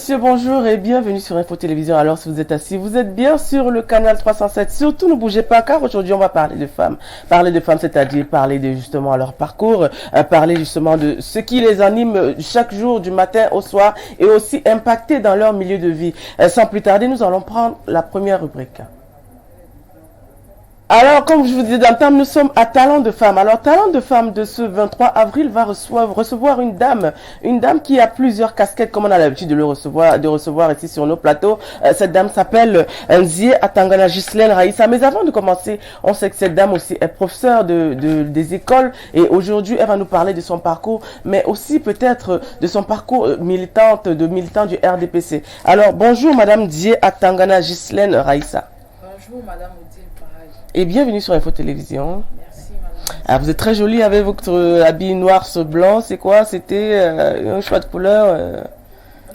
messieurs, bonjour et bienvenue sur Info Télévision. Alors, si vous êtes assis, vous êtes bien sur le canal 307. Surtout, ne bougez pas, car aujourd'hui, on va parler de femmes. Parler de femmes, c'est-à-dire parler de justement leur parcours, parler justement de ce qui les anime chaque jour, du matin au soir, et aussi impacter dans leur milieu de vie. Sans plus tarder, nous allons prendre la première rubrique. Alors, comme je vous disais dans le temps, nous sommes à Talent de Femme. Alors, Talent de Femme de ce 23 avril va recevoir une dame qui a plusieurs casquettes, comme on a l'habitude de recevoir ici sur nos plateaux. Cette dame s'appelle Nzié Atangana Ghislaine Raïssa. Mais avant de commencer, on sait que cette dame aussi est professeure des écoles, et aujourd'hui, elle va nous parler de son parcours, mais aussi peut-être de son parcours militant du RDPC. Alors, bonjour Madame Nzié Atangana Ghislaine Raïssa. Bonjour Madame. Et bienvenue sur Info Télévision. Merci madame. Ah, vous êtes très jolie avec votre habit noir sur blanc. C'est quoi? C'était un choix de couleur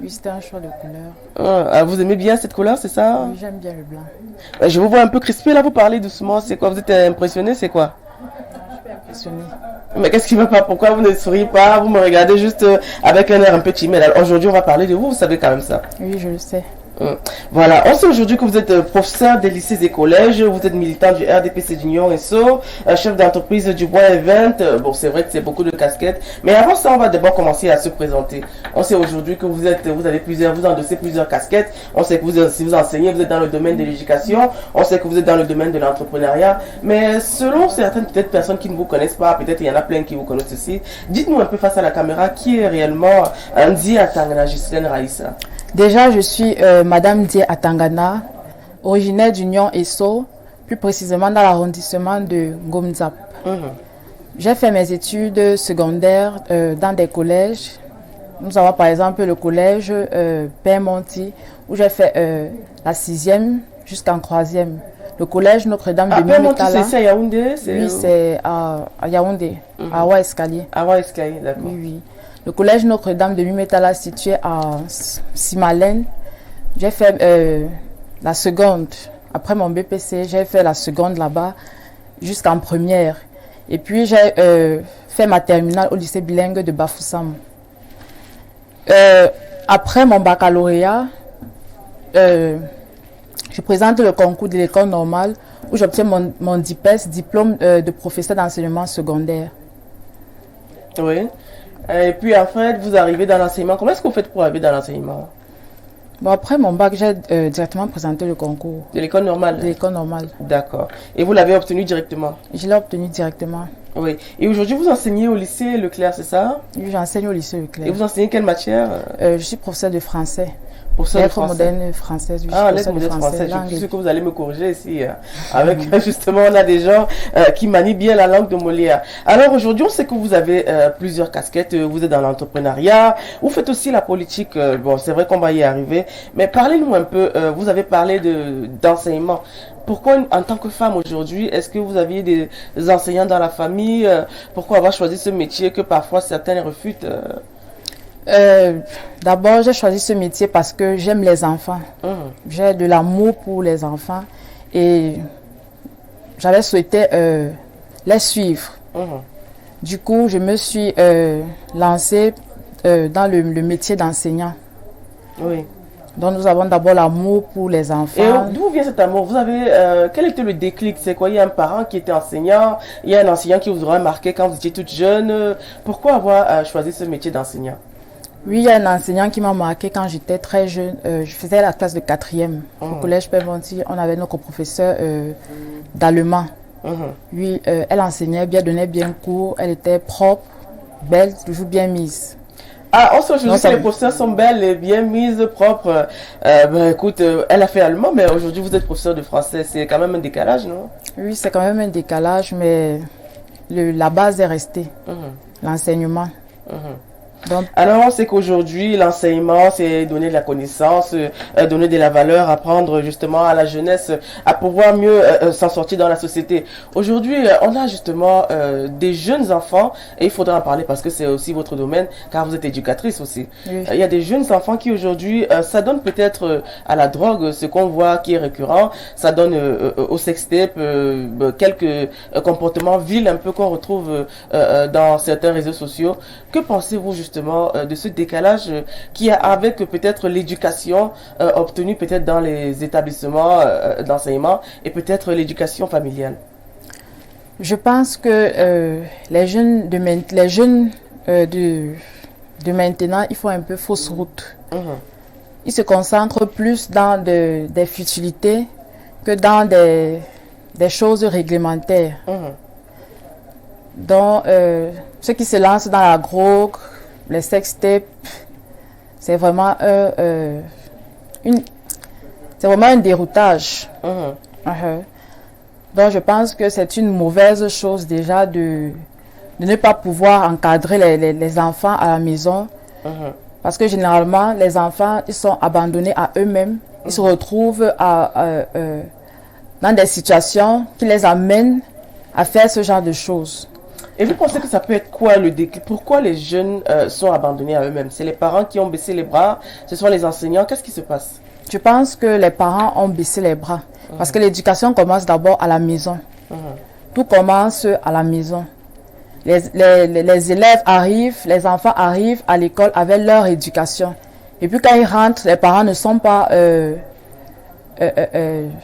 Oui, c'était un choix de couleur. Ah, vous aimez bien cette couleur, c'est ça? Oui, j'aime bien le blanc. Je vous vois un peu crispé là, vous parlez doucement. C'est quoi? Vous êtes impressionné? C'est quoi? Non, je suis impressionnée. Mais qu'est-ce qui ne va pas? Pourquoi vous ne souriez pas? Vous me regardez juste avec un air un peu timide. Alors, aujourd'hui, on va parler de vous, vous savez quand même ça. Oui, je le sais. Voilà, on sait aujourd'hui que vous êtes professeur des lycées et collèges, vous êtes militant du RDPC d'Union et SO, chef d'entreprise du Bois Event. Bon, c'est vrai que c'est beaucoup de casquettes, mais avant ça, on va d'abord commencer à se présenter. On sait aujourd'hui que vous endossez plusieurs casquettes. On sait que si vous enseignez, vous êtes dans le domaine de l'éducation. On sait que vous êtes dans le domaine de l'entrepreneuriat. Mais selon certaines peut-être personnes qui ne vous connaissent pas, peut-être il y en a plein qui vous connaissent aussi. Dites-nous un peu face à la caméra qui est réellement Nzié Atangana Ghislaine Raïssa. Déjà, je suis Madame Nzié Atangana, originaire d'Union Esso, plus précisément dans l'arrondissement de Ngomzap. J'ai fait mes études secondaires dans des collèges. Nous avons par exemple le collège Père Monti, où j'ai fait la 6e jusqu'en 3e. Le collège Notre-Dame de Mimetala. C'est à Yaoundé? Oui, c'est à Yaoundé, à Awa Escalier. Awa Escalier, d'accord. Oui, oui. Le collège Notre-Dame de Mimetala situé à Simalène. J'ai fait la seconde. Après mon BPC, j'ai fait la seconde là-bas jusqu'en première. Et puis j'ai fait ma terminale au lycée bilingue de Bafoussam. Après mon baccalauréat, je présente le concours de l'école normale où j'obtiens mon DIPES, diplôme de professeur d'enseignement secondaire. Oui. Et puis en fait, vous arrivez dans l'enseignement. Comment est-ce que vous faites pour arriver dans l'enseignement? Bon, après mon bac, j'ai directement présenté le concours. De l'école normale? De l'école normale. D'accord. Et vous l'avez obtenu directement? Je l'ai obtenu directement. Oui. Et aujourd'hui, vous enseignez au lycée Leclerc, c'est ça? Oui, j'enseigne au lycée Leclerc. Et vous enseignez quelle matière? Je suis professeur de français. Lettres modernes françaises. Ah, lettres modernes françaises. Je suis sûr que vous allez me corriger ici. Avec justement, on a des gens qui manient bien la langue de Molière. Alors aujourd'hui, on sait que vous avez plusieurs casquettes. Vous êtes dans l'entrepreneuriat. Vous faites aussi la politique. Bon, c'est vrai qu'on va y arriver. Mais parlez-nous un peu. Vous avez parlé d'enseignement. Pourquoi, en tant que femme aujourd'hui, est-ce que vous aviez des enseignants dans la famille? Pourquoi avoir choisi ce métier que parfois certains refutent? D'abord, j'ai choisi ce métier parce que j'aime les enfants. J'ai de l'amour pour les enfants et j'avais souhaité les suivre. Du coup, je me suis lancée dans le métier d'enseignant. Oui. Donc, nous avons d'abord l'amour pour les enfants. Et d'où vient cet amour? Vous avez, quel était le déclic? C'est quoi? Il y a un parent qui était enseignant, il y a un enseignant qui vous aura marqué quand vous étiez toute jeune. Pourquoi avoir choisi ce métier d'enseignant? Oui, il y a un enseignant qui m'a marqué quand j'étais très jeune. Je faisais la classe de 4e. Au collège Père Monti, on avait notre professeur d'allemand. Oui, elle enseignait bien, donnait bien cours. Elle était propre, belle, toujours bien mise. Ah, on sait aujourd'hui que les professeurs sont belles et bien mises, propres. Écoute, elle a fait allemand, mais aujourd'hui vous êtes professeur de français. C'est quand même un décalage, non? Oui, c'est quand même un décalage, mais la base est restée. L'enseignement. Donc, alors, on sait qu'aujourd'hui, l'enseignement, c'est donner de la connaissance, donner de la valeur, apprendre justement à la jeunesse à pouvoir mieux s'en sortir dans la société. Aujourd'hui, on a justement des jeunes enfants, et il faudra en parler parce que c'est aussi votre domaine, car vous êtes éducatrice aussi. Oui. Il y a des jeunes enfants qui aujourd'hui, ça donne peut-être à la drogue, ce qu'on voit qui est récurrent, ça donne au sextape, quelques comportements vils un peu qu'on retrouve dans certains réseaux sociaux. Que pensez-vous justement justement de ce décalage qu'il y a avec peut-être l'éducation obtenue peut-être dans les établissements d'enseignement et peut-être l'éducation familiale? Je pense que les jeunes de maintenant, ils font un peu fausse route. Ils se concentrent plus dans des futilités que dans des choses réglementaires. Donc, ceux qui se lancent dans la drogue, les sextapes, c'est vraiment un déroutage. Donc, je pense que c'est une mauvaise chose déjà de ne pas pouvoir encadrer les enfants à la maison. Parce que généralement, les enfants, ils sont abandonnés à eux-mêmes. Ils se retrouvent dans des situations qui les amènent à faire ce genre de choses. Et vous pensez que ça peut être quoi le déclic? Pourquoi les jeunes sont abandonnés à eux-mêmes? C'est les parents qui ont baissé les bras? Ce sont les enseignants? Qu'est-ce qui se passe? Je pense que les parents ont baissé les bras. Parce que l'éducation commence d'abord à la maison. Tout commence à la maison. Les élèves arrivent, les enfants arrivent à l'école avec leur éducation. Et puis quand ils rentrent, les parents ne sont pas... je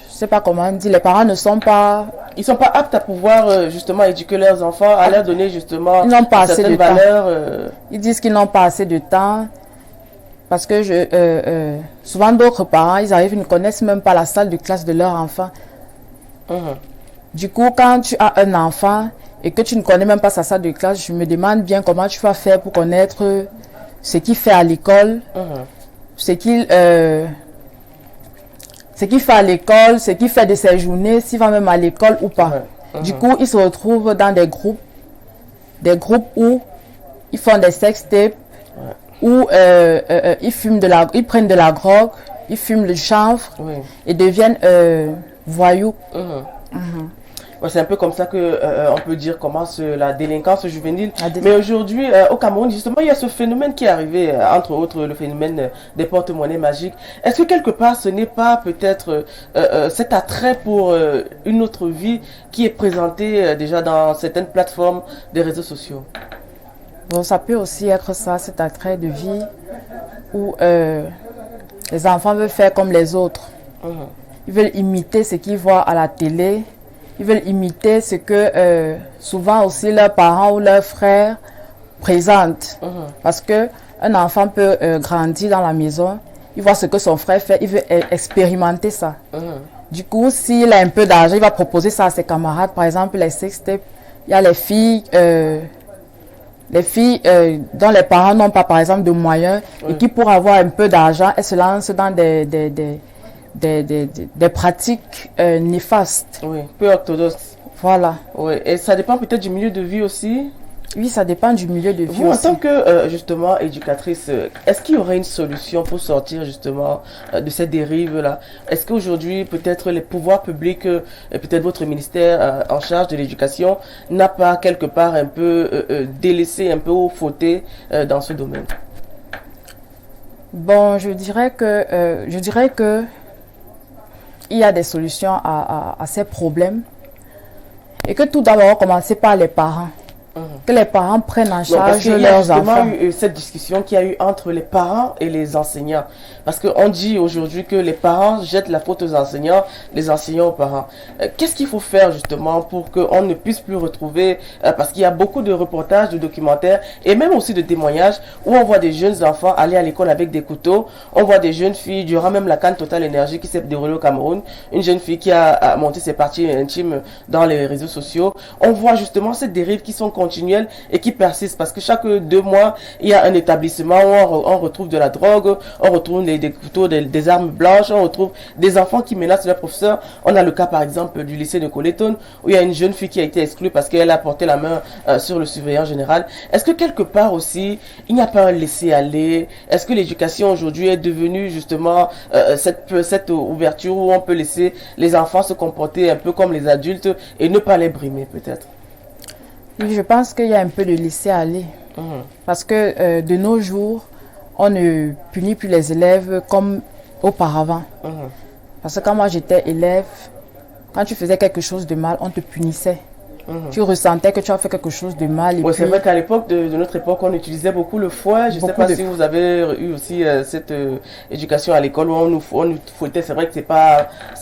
sais pas comment on dit, les parents ne sont pas... Ils sont pas aptes à pouvoir justement éduquer leurs enfants, à leur donner justement ils n'ont pas assez de valeurs. Ils disent qu'ils n'ont pas assez de temps. Parce que souvent d'autres parents, ils arrivent, ils ne connaissent même pas la salle de classe de leur enfant. Du coup, quand tu as un enfant et que tu ne connais même pas sa salle de classe, je me demande bien comment tu vas faire pour connaître ce qu'il fait à l'école, ce qu'il fait à l'école, ce qu'il fait de ses journées, s'il va même à l'école ou pas. Du coup, ils se retrouvent dans des groupes où ils font des sextapes, où ils prennent de la drogue, ils fument le chanvre et deviennent voyous. Ouais, c'est un peu comme ça que on peut dire commence la délinquance juvénile. Mais aujourd'hui, au Cameroun, justement, il y a ce phénomène qui est arrivé, entre autres le phénomène des porte-monnaies magiques. Est-ce que quelque part, ce n'est pas peut-être cet attrait pour une autre vie qui est présenté déjà dans certaines plateformes des réseaux sociaux? Bon, ça peut aussi être ça, cet attrait de vie où les enfants veulent faire comme les autres. Ils veulent imiter ce qu'ils voient à la télé. Ils veulent imiter ce que souvent aussi leurs parents ou leurs frères présentent. Parce qu'un enfant peut grandir dans la maison, il voit ce que son frère fait, il veut expérimenter ça. Du coup, s'il a un peu d'argent, il va proposer ça à ses camarades. Par exemple, les sextapes, il y a les filles dont les parents n'ont pas, par exemple, de moyens et qui, pour avoir un peu d'argent, elles se lancent dans des pratiques néfastes. Oui, peu orthodoxes. Voilà. Oui, et ça dépend peut-être du milieu de vie aussi. Oui, ça dépend du milieu de vie Vous, aussi. en tant que justement éducatrice, est-ce qu'il y aurait une solution pour sortir justement de cette dérive-là? Est-ce qu'aujourd'hui, peut-être les pouvoirs publics, et peut-être votre ministère en charge de l'éducation, n'a pas quelque part un peu délaissé, un peu fauté dans ce domaine? Bon, je dirais que il y a des solutions à ces problèmes et que tout d'abord commencer par les parents. Que les parents prennent en charge leurs enfants. Il y a eu cette discussion qu'il y a eu entre les parents et les enseignants. Parce qu'on dit aujourd'hui que les parents jettent la faute aux enseignants, les enseignants aux parents. Qu'est-ce qu'il faut faire justement pour qu'on ne puisse plus retrouver, parce qu'il y a beaucoup de reportages, de documentaires et même aussi de témoignages où on voit des jeunes enfants aller à l'école avec des couteaux, on voit des jeunes filles durant même la CAN Total Énergie qui s'est déroulée au Cameroun, une jeune fille qui a monté ses parties intimes dans les réseaux sociaux. On voit justement ces dérives qui sont continuelles et qui persistent parce que chaque 2 mois, il y a un établissement où on retrouve de la drogue, on retrouve des couteaux, des armes blanches, on retrouve des enfants qui menacent leurs professeurs. On a le cas par exemple du lycée de Coleton où il y a une jeune fille qui a été exclue parce qu'elle a porté la main sur le surveillant général. Est-ce que quelque part aussi, il n'y a pas un laisser-aller? Est-ce que l'éducation aujourd'hui est devenue justement cette ouverture où on peut laisser les enfants se comporter un peu comme les adultes et ne pas les brimer peut-être? Oui, je pense qu'il y a un peu de laisser-aller. Parce que de nos jours, on ne punit plus les élèves comme auparavant. Parce que quand moi j'étais élève, quand tu faisais quelque chose de mal, on te punissait. Tu ressentais que tu as fait quelque chose de mal. Et Ouais, c'est puis, vrai qu'à l'époque de notre époque, on utilisait beaucoup le fouet. Je ne sais beaucoup pas de... si vous avez eu aussi cette éducation à l'école où on nous fouettait. C'est vrai que c'est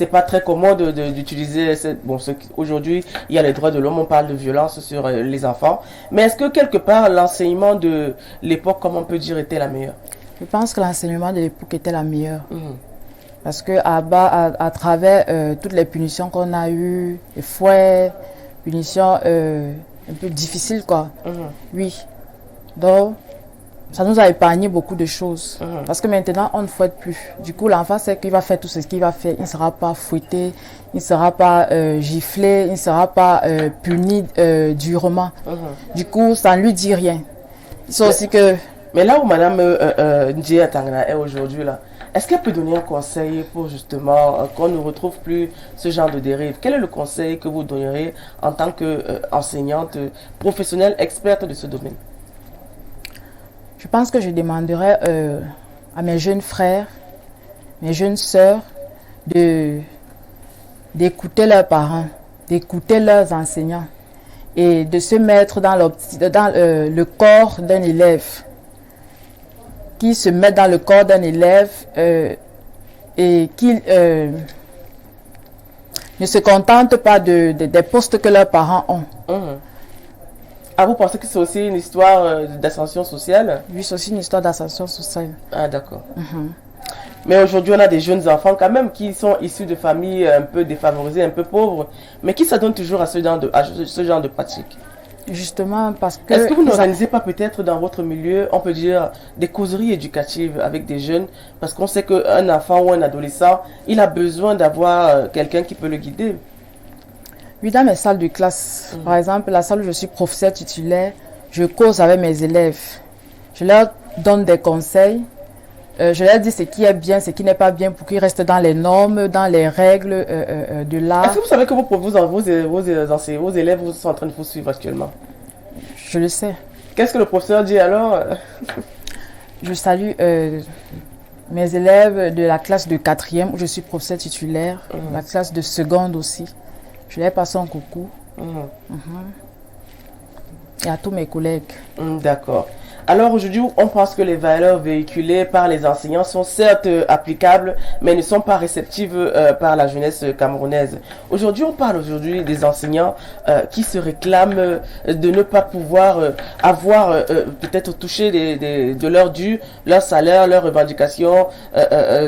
pas très commode d'utiliser cette. Bon, aujourd'hui, il y a les droits de l'homme, on parle de violence sur les enfants. Mais est-ce que quelque part, l'enseignement de l'époque, comme on peut dire, était la meilleure? Je pense que l'enseignement de l'époque était la meilleure. Parce que à travers toutes les punitions qu'on a eues, les fouets, punitions un peu difficiles, quoi. Oui. Donc, ça nous a épargné beaucoup de choses. Parce que maintenant, on ne fouette plus. Du coup, l'enfant sait qu'il va faire tout ce qu'il va faire. Il ne sera pas fouetté, il ne sera pas giflé, il ne sera pas puni durement. Du coup, ça ne lui dit rien. C'est aussi que... Mais là où Madame Ndjé Atangana est aujourd'hui, là, est-ce qu'elle peut donner un conseil pour justement qu'on ne retrouve plus ce genre de dérive? Quel est le conseil que vous donnerez en tant qu'enseignante, professionnelle, experte de ce domaine? Je pense que je demanderais à mes jeunes frères, mes jeunes sœurs, d'écouter leurs parents, d'écouter leurs enseignants et de se mettre dans le corps d'un élève, qui se met dans le corps d'un élève et qui ne se contente pas des postes que leurs parents ont. Ah, vous pensez que c'est aussi une histoire d'ascension sociale? Oui, c'est aussi une histoire d'ascension sociale. Ah, d'accord. Mais aujourd'hui, on a des jeunes enfants quand même qui sont issus de familles un peu défavorisées, un peu pauvres, mais qui s'adonnent toujours à ce genre de pratique. Justement parce que... Est-ce que vous n'organisez pas peut-être dans votre milieu, on peut dire, des causeries éducatives avec des jeunes? Parce qu'on sait qu'un enfant ou un adolescent, il a besoin d'avoir quelqu'un qui peut le guider. Oui, dans mes salles de classe, par exemple, la salle où je suis professeur titulaire, je cause avec mes élèves. Je leur donne des conseils. Je leur dis ce qui est bien, ce qui n'est pas bien pour qu'ils restent dans les normes, dans les règles de l'art. Est-ce que vous savez que vos élèves sont en train de vous suivre actuellement? Je le sais. Qu'est-ce que le professeur dit alors? Je salue mes élèves de la classe de 4e où je suis professeur titulaire, la classe de seconde aussi. Je leur passe un coucou. Et à tous mes collègues. D'accord. Alors aujourd'hui, on pense que les valeurs véhiculées par les enseignants sont certes applicables, mais ne sont pas réceptives par la jeunesse camerounaise. Aujourd'hui, on parle des enseignants qui se réclament de ne pas pouvoir avoir peut-être touché de leur dû, leur salaire, leurs revendications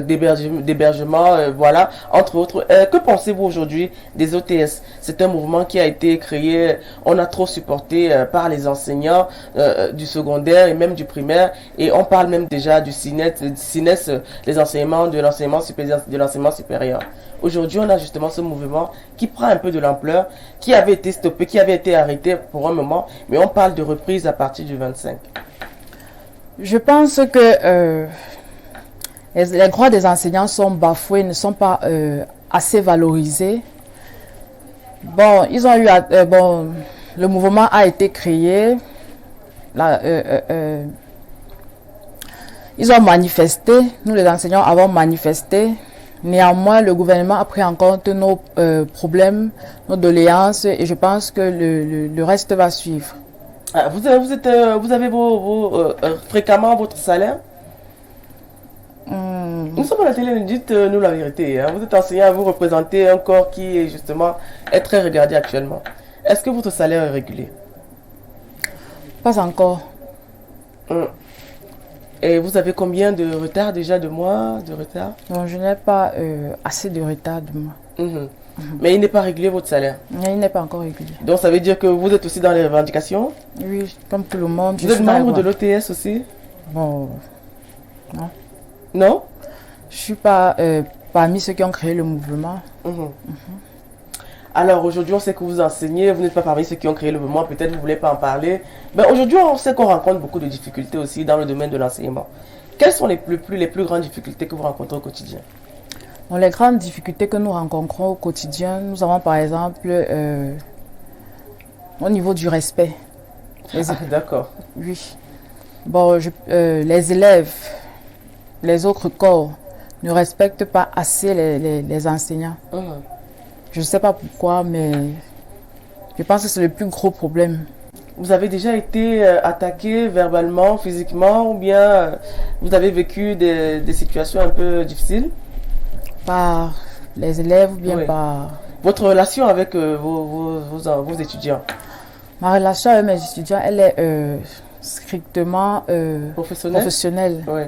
d'hébergement, voilà, entre autres. Que pensez-vous aujourd'hui des OTS? C'est un mouvement qui a été créé, on a trop supporté par les enseignants du secondaire et même du primaire, et on parle même déjà du CINES, les enseignements de l'enseignement supérieur. Aujourd'hui, on a justement ce mouvement qui prend un peu de l'ampleur, qui avait été stoppé, qui avait été arrêté pour un moment, mais on parle de reprise à partir du 25. Je pense que les droits des enseignants sont bafoués, ne sont pas assez valorisés. Bon, ils ont eu, le mouvement a été créé. Ils ont manifesté, nous les enseignants avons manifesté. Néanmoins, le gouvernement a pris en compte nos problèmes, nos doléances, et je pense que le reste va suivre. Ah, vous avez fréquemment votre salaire? Nous sommes à la télé, dites-nous la vérité. Hein. Vous êtes enseignant, vous représentez un corps qui justement est très regardé actuellement. Est-ce que votre salaire est régulier? Pas encore. Et vous avez combien de retard déjà, de mois de retard? Non, je n'ai pas assez de retard de mois. Mais il n'est pas régulier votre salaire? Il n'est pas encore régulier. Donc ça veut dire que vous êtes aussi dans les revendications? Oui, comme tout le monde. Vous êtes membre de l'OTS aussi? Bon, non. Non? Je ne suis pas parmi ceux qui ont créé le mouvement. Alors aujourd'hui, on sait que vous enseignez, vous n'êtes pas parmi ceux qui ont créé le mouvement, peut-être vous ne voulez pas en parler. Mais aujourd'hui, on sait qu'on rencontre beaucoup de difficultés aussi dans le domaine de l'enseignement. Quelles sont les plus grandes difficultés que vous rencontrez au quotidien? Bon, les grandes difficultés que nous rencontrons au quotidien, nous avons par exemple au niveau du respect. D'accord. Oui. Bon, les élèves, les autres corps ne respectent pas assez les enseignants. Je ne sais pas pourquoi, mais Je pense que c'est le plus gros problème. Vous avez déjà été attaqué verbalement, physiquement, ou bien vous avez vécu des situations un peu difficiles? Par les élèves ou bien Oui. par... Votre relation avec vos étudiants? Ma relation avec mes étudiants, elle est strictement Professionnels? professionnelle. Oui.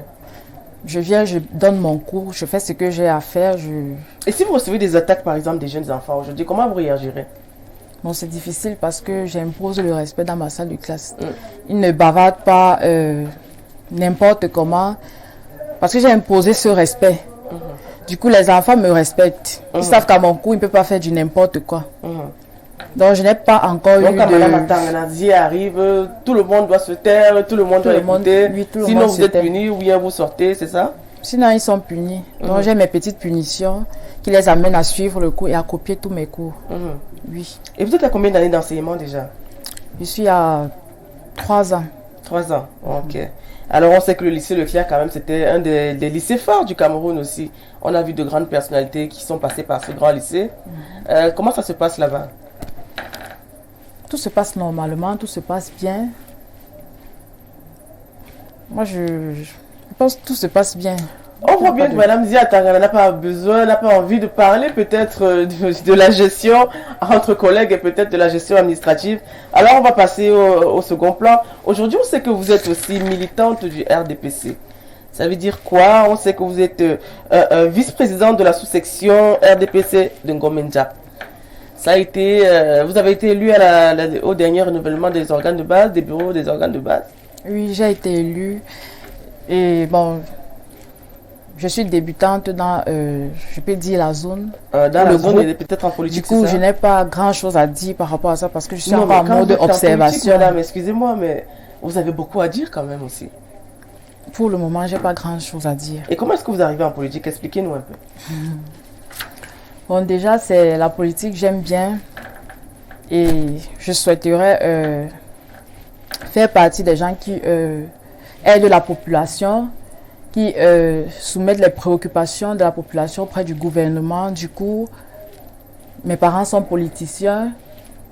Je viens, je donne mon cours, je fais ce que j'ai à faire. Et si vous recevez des attaques, par exemple, des jeunes enfants aujourd'hui, comment vous réagirez? Bon, c'est difficile parce que j'impose le respect dans ma salle de classe. Ils ne bavardent pas n'importe comment parce que j'ai imposé ce respect. Du coup, les enfants me respectent. Ils savent qu'à mon cours, ils ne peuvent pas faire du n'importe quoi. Donc, je n'ai pas encore eu Donc, quand de... Mme Atangana arrive, tout le monde doit se taire, tout le monde doit écouter. Oui, tout le Sinon, monde vous se êtes tait. puni ou bien vous sortez, c'est ça? Sinon, ils sont punis. Donc, j'ai mes petites punitions qui les amènent à suivre le cours et à copier tous mes cours. Oui. Et vous êtes à combien d'années d'enseignement déjà? Je suis à 3 ans. 3 ans, ok. Alors on sait que le lycée Leclerc quand même c'était un des lycées forts du Cameroun aussi. On a vu de grandes personnalités qui sont passées par ce grand lycée. Comment ça se passe là-bas? Tout se passe normalement, tout se passe bien. Moi, je pense que tout se passe bien. On voit bien que Mme Zia Atangana n'a pas besoin, n'a pas envie de parler peut-être de la gestion entre collègues et peut-être de la gestion administrative. Alors on va passer au second plan. Aujourd'hui, on sait que vous êtes aussi militante du RDPC. Ça veut dire quoi? On sait que vous êtes vice-présidente de la sous-section RDPC de Ngom-Ndjap. Ça a été, vous avez été élu au dernier renouvellement des organes de base, des bureaux des organes de base. Oui, j'ai été élue. Et bon, je suis débutante dans, je peux dire, la zone. Dans la le zone groupe. et peut-être en politique. Du coup, c'est je ça? n'ai pas grand-chose à dire par rapport à ça parce que je suis Non, mais encore en quand mode vous êtes en politique, observation. madame, excusez-moi, mais vous avez beaucoup à dire quand même aussi. Pour le moment, j'ai pas grand-chose à dire. Et comment est-ce que vous arrivez en politique? Expliquez-nous un peu. Bon, déjà, c'est la politique, j'aime bien. Et je souhaiterais faire partie des gens qui aident la population, qui soumettent les préoccupations de la population auprès du gouvernement. Du coup, mes parents sont politiciens.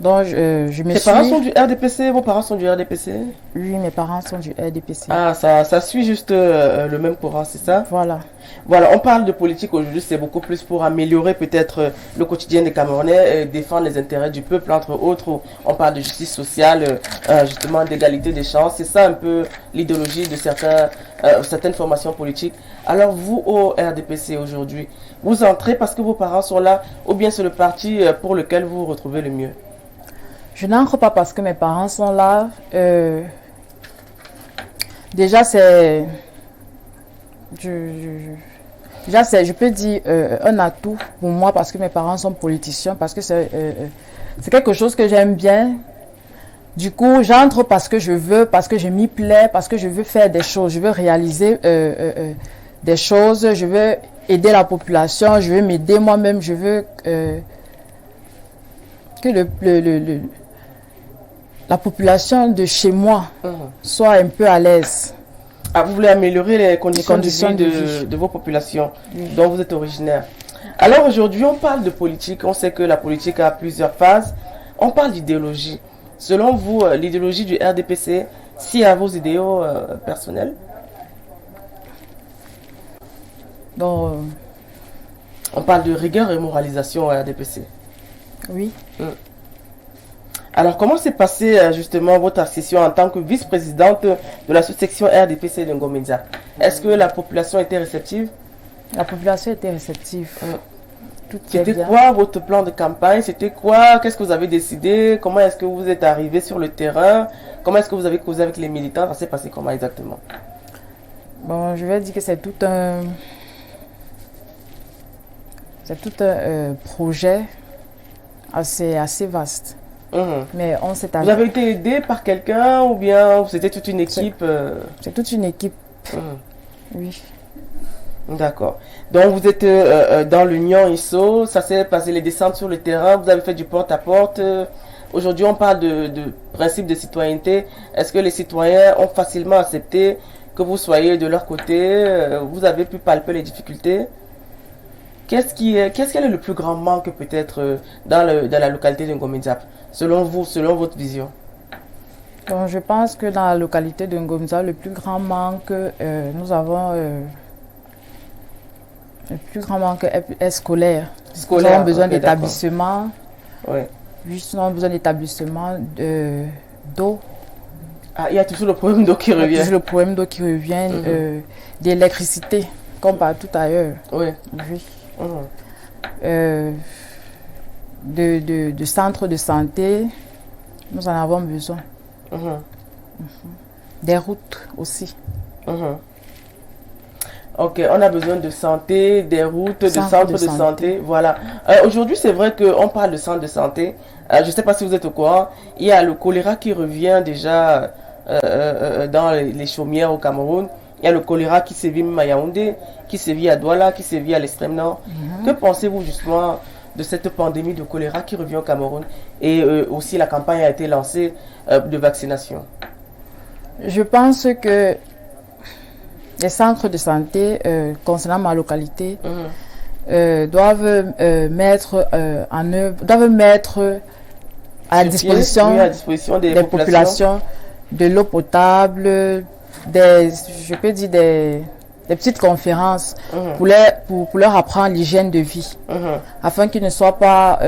Donc, je me Tes parents sont du RDPC? Vos parents sont du RDPC? Oui, mes parents sont du RDPC. Ah, ça suit juste le même courant, c'est ça? Voilà. Voilà, on parle de politique aujourd'hui, c'est beaucoup plus pour améliorer peut-être le quotidien des Camerounais, défendre les intérêts du peuple, entre autres. On parle de justice sociale, justement d'égalité des chances. C'est ça un peu l'idéologie de certaines formations politiques. Alors vous, au RDPC aujourd'hui, vous entrez parce que vos parents sont là, ou bien c'est le parti pour lequel vous vous retrouvez le mieux? Je n'entre pas parce que mes parents sont là. Déjà, c'est... je peux dire un atout pour moi parce que mes parents sont politiciens, parce que c'est quelque chose que j'aime bien. Du coup, j'entre parce que je veux, parce que je m'y plais, parce que je veux faire des choses, je veux réaliser des choses, je veux aider la population, je veux m'aider moi-même, je veux que la population de chez moi soit un peu à l'aise. Ah, vous voulez améliorer les conditions de vie de de vos populations dont vous êtes originaire. Alors aujourd'hui, on parle de politique. On sait que la politique a plusieurs phases. On parle d'idéologie. Selon vous, l'idéologie du RDPC, si à vos idéaux personnels? Donc, On parle de rigueur et moralisation au RDPC. oui. Alors, comment s'est passé justement votre accession en tant que vice-présidente de la sous-section RDPC de Ngom-Ndjap? Est-ce que la population était réceptive? La population était réceptive. Tout est C'était bien. quoi votre plan de campagne? C'était quoi? Qu'est-ce que vous avez décidé? Comment est-ce que vous êtes arrivé sur le terrain? Comment est-ce que vous avez causé avec les militants? Ça s'est passé comment exactement? Bon, je vais dire que c'est tout un projet assez vaste. Mais on s'est Vous avez été aidé par quelqu'un ou bien c'était toute une équipe? C'est toute une équipe. Oui. D'accord. Donc vous êtes dans l'Union ISO, ça s'est passé les descentes sur le terrain, vous avez fait du porte-à-porte. Aujourd'hui on parle de principe de citoyenneté. Est-ce que les citoyens ont facilement accepté que vous soyez de leur côté? Vous avez pu palper les difficultés? Quel est le plus grand manque peut-être dans la localité de Ngomenzap, selon vous, selon votre vision? Donc, je pense que dans la localité de Ngomza, le plus grand manque, nous avons le plus grand manque est scolaire. Nous avons besoin d'établissements. Oui. Juste, nous avons besoin d'établissements d'eau. Ah, il y a toujours le problème d'eau qui revient. Il y a toujours le problème d'eau qui revient, d'électricité, comme partout ailleurs. Oui. Oui. De centres de santé, nous en avons besoin. Des routes aussi. Ok, on a besoin de santé, des routes, de centres de santé. Voilà. Aujourd'hui, c'est vrai qu'on parle de centre de santé. Je ne sais pas si vous êtes au courant. Il y a le choléra qui revient déjà dans les chaumières au Cameroun. Il y a le choléra qui sévit même à Yaoundé, qui sévit à Douala, qui sévit à l'extrême nord. Que pensez-vous justement de cette pandémie de choléra qui revient au Cameroun? Et aussi, la campagne a été lancée de vaccination. Je pense que les centres de santé concernant ma localité doivent mettre en œuvre, doivent mettre à la disposition, des populations de l'eau potable, je peux dire des petites conférences pour leur apprendre l'hygiène de vie, afin qu'ils ne soient pas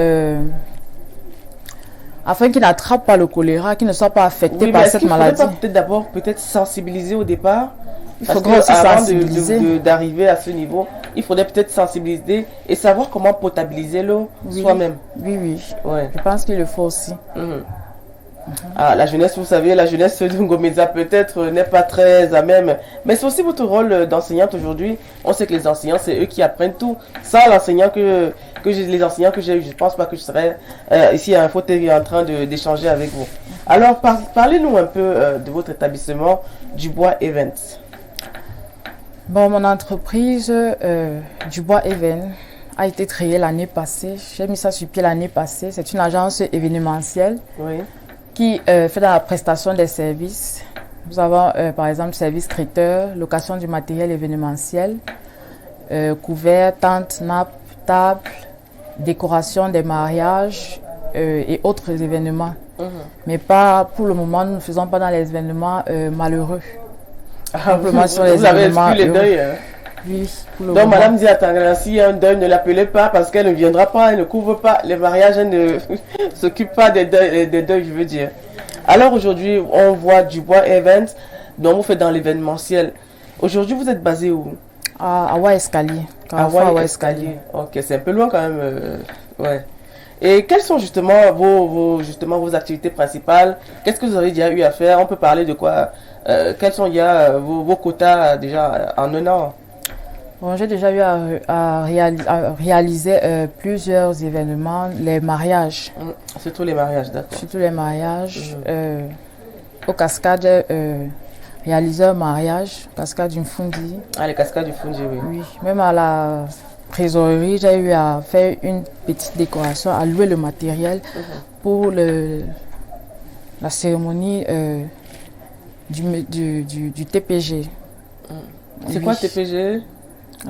afin qu'ils n'attrapent pas le choléra, qu'ils ne soient pas affectés par cette maladie. Peut-être d'abord sensibiliser au départ. Il faudrait aussi sensibiliser. D'arriver à ce niveau, il faudrait peut-être sensibiliser et savoir comment potabiliser l'eau soi-même. Oui. Ouais. Je pense qu'il le faut aussi. Ah, la jeunesse, vous savez, la jeunesse de Ngomeza peut-être n'est pas très à même. Mais c'est aussi votre rôle d'enseignante aujourd'hui. On sait que les enseignants, c'est eux qui apprennent tout. Sans l'enseignant les enseignants que j'ai eu, je ne pense pas que je serais ici à un fauteuil en train d'échanger avec vous. Alors, parlez-nous un peu de votre établissement Dubois Events. Bon, mon entreprise Dubois Events a été créée l'année passée. J'ai mis ça sur pied l'année passée. C'est une agence événementielle. Oui. Qui fait dans la prestation des services. Nous avons par exemple service traiteur, location du matériel événementiel, couvert, tente, nappe, table, décoration des mariages et autres événements. Mais pas pour le moment, nous ne faisons pas dans les événements malheureux. Simplement sur les événements les deuils. Oui, donc Madame dit à si un deuil, ne l'appelez pas parce qu'elle ne viendra pas, elle ne couvre pas les mariages, elle ne s'occupe pas des deuils, je veux dire. Alors aujourd'hui, on voit Dubois Events, donc vous faites dans l'événementiel. Aujourd'hui, vous êtes basé où? À Ouai-Escalier. À Ouai-Escalier. Ok, c'est un peu loin quand même. Ouais. Et quelles sont justement vos activités principales? Qu'est-ce que vous avez déjà eu à faire? On peut parler de quoi? Quels sont vos quotas déjà en un an? Bon, j'ai déjà eu à réaliser plusieurs événements, les mariages. Surtout les mariages, d'accord. Surtout les mariages. Au Cascade, j'ai réalisé un mariage, Cascade du Fundi. Ah, les Cascades du Fundi, oui. Oui, même à la trésorerie, j'ai eu à faire une petite décoration, à louer le matériel pour la cérémonie du TPG. C'est quoi TPG?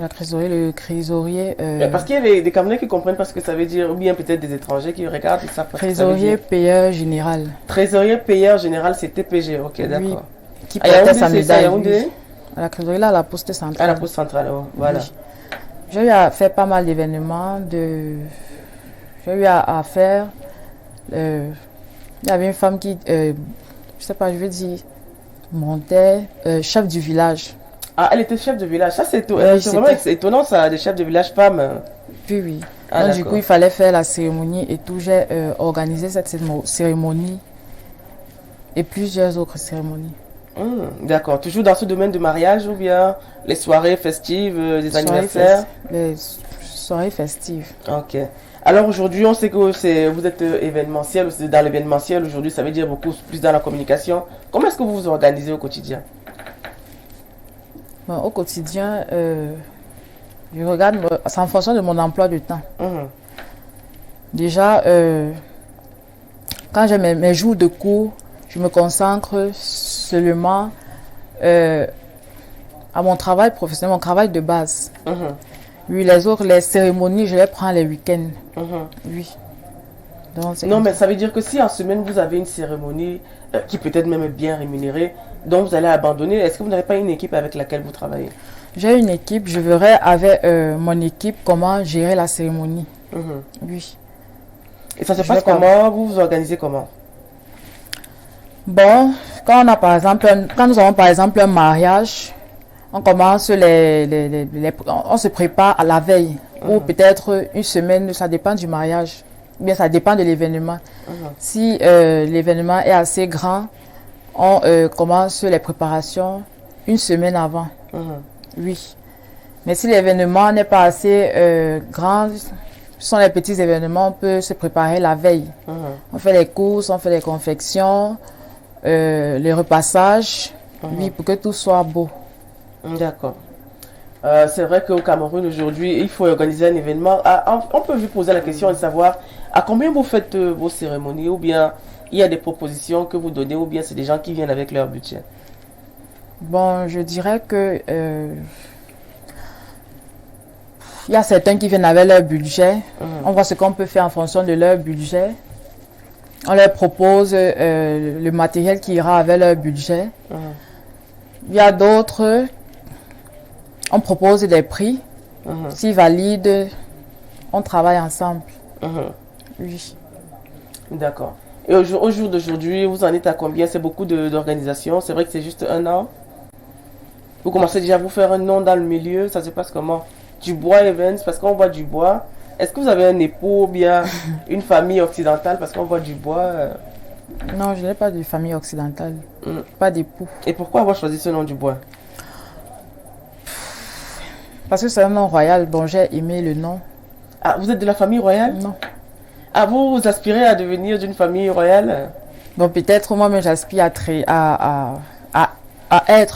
La trésorerie, le trésorier. Parce qu'il y a des Camerounais qui comprennent pas ce que ça veut dire, ou bien peut-être des étrangers qui regardent, ils savent pas ce que ça veut dire. Trésorier payeur général. Trésorier payeur général, c'est TPG, ok, d'accord. Oui, qui portait sa médaille. À la trésorerie, là, à la poste centrale. À la poste centrale, oh, voilà. Oui. J'ai eu à faire pas mal d'événements. J'ai eu à faire. Il y avait une femme qui, je sais pas, je veux dire, montait, chef du village. Ah, elle était chef de village. Ça, c'est vraiment étonnant, ça, des chefs de village femmes. Oui. Ah, donc, du coup, il fallait faire la cérémonie et tout. J'ai organisé cette cérémonie et plusieurs autres cérémonies. D'accord. Toujours dans ce domaine de mariage ou bien les soirées festives, les anniversaires? Les soirées festives. Ok. Alors aujourd'hui, on sait que vous êtes événementiel, vous êtes dans l'événementiel. Aujourd'hui, ça veut dire beaucoup plus dans la communication. Comment est-ce que vous vous organisez au quotidien? Bon, au quotidien, je regarde, c'est en fonction de mon emploi de temps. Déjà, quand j'ai mes jours de cours, je me consacre seulement à mon travail professionnel, mon travail de base. Oui, les autres, les cérémonies, je les prends les week-ends. Oui. Donc, Non, mais ça veut dire que si en semaine vous avez une cérémonie qui peut être même bien rémunérée, donc vous allez abandonner, est-ce que vous n'avez pas une équipe avec laquelle vous travaillez? J'ai une équipe, je verrai avec mon équipe comment gérer la cérémonie. Oui. Et ça se passe comment? Vous vous organisez comment? Bon, quand nous avons par exemple un mariage, on commence on se prépare à la veille ou peut-être une semaine, ça dépend du mariage, bien ça dépend de l'événement. Si l'événement est assez grand, on commence les préparations une semaine avant. Oui. Mais si l'événement n'est pas assez grand, ce sont les petits événements, on peut se préparer la veille. On fait les courses, on fait les confections, les repassages, oui, pour que tout soit beau. D'accord. C'est vrai qu'au Cameroun aujourd'hui, il faut organiser un événement. On peut vous poser la question de savoir à combien vous faites vos cérémonies, ou bien il y a des propositions que vous donnez, ou bien c'est des gens qui viennent avec leur budget. Bon, je dirais que il y a certains qui viennent avec leur budget. On voit ce qu'on peut faire en fonction de leur budget. On leur propose le matériel qui ira avec leur budget. Il y a d'autres, on propose des prix. S'ils valident, on travaille ensemble. Oui. D'accord. Et au jour d'aujourd'hui, vous en êtes à combien? C'est beaucoup d'organisations. C'est vrai que c'est juste un an. Vous commencez déjà à vous faire un nom dans le milieu. Ça se passe comment? Du bois Events, parce qu'on voit du bois. Est-ce que vous avez un époux ou bien une famille occidentale, parce qu'on voit du bois? Non, je n'ai pas de famille occidentale. Pas d'époux. Et pourquoi avoir choisi ce nom du bois? Parce que c'est un nom royal. Bon, j'ai aimé le nom. Ah, vous êtes de la famille royale? Non. Ah, vous aspirez à devenir d'une famille royale? Bon, peut-être moi-même j'aspire à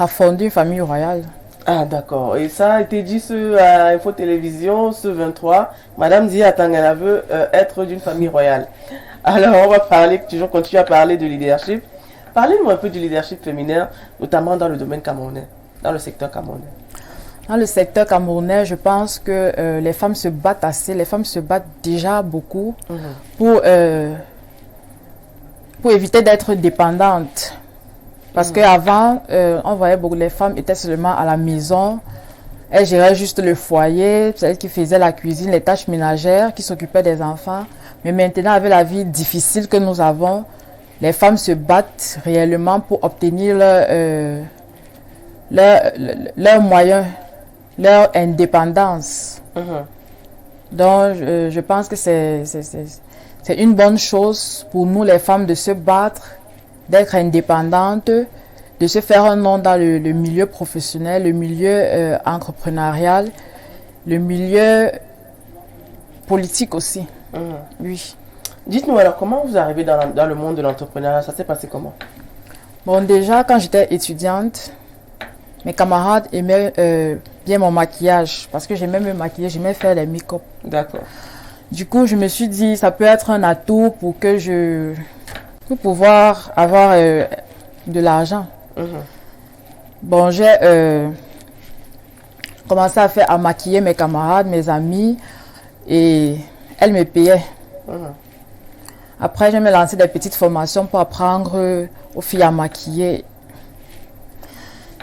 fonder une famille royale. Ah, d'accord. Et ça a été dit à Info Télévision ce 23. Madame Dia Atangana veut être d'une famille royale. Alors, on va toujours continuer à parler de leadership. Parlez-nous un peu du leadership féminin, notamment dans le domaine camerounais, dans le secteur camerounais. Dans le secteur camerounais, je pense que les femmes se battent assez. Les femmes se battent déjà beaucoup pour éviter d'être dépendantes. Parce qu'avant, on voyait beaucoup, les femmes étaient seulement à la maison. Elles géraient juste le foyer, c'est elles qui faisaient la cuisine, les tâches ménagères, qui s'occupaient des enfants. Mais maintenant, avec la vie difficile que nous avons, les femmes se battent réellement pour obtenir leurs moyens, leur indépendance. Donc, je pense que c'est une bonne chose pour nous, les femmes, de se battre, d'être indépendantes, de se faire un nom dans le milieu professionnel, le milieu entrepreneurial, le milieu politique aussi. Oui. Dites-nous alors, comment vous arrivez dans le monde de l'entrepreneuriat? Ça s'est passé comment? Bon, déjà, quand j'étais étudiante, mes camarades aimaient bien mon maquillage, parce que j'aimais me maquiller, j'aimais faire les make-up. D'accord. Du coup, je me suis dit, ça peut être un atout pour pouvoir avoir de l'argent. Bon, j'ai commencé à maquiller mes camarades, mes amis, et elles me payaient. Après, je me lançais des petites formations pour apprendre aux filles à maquiller.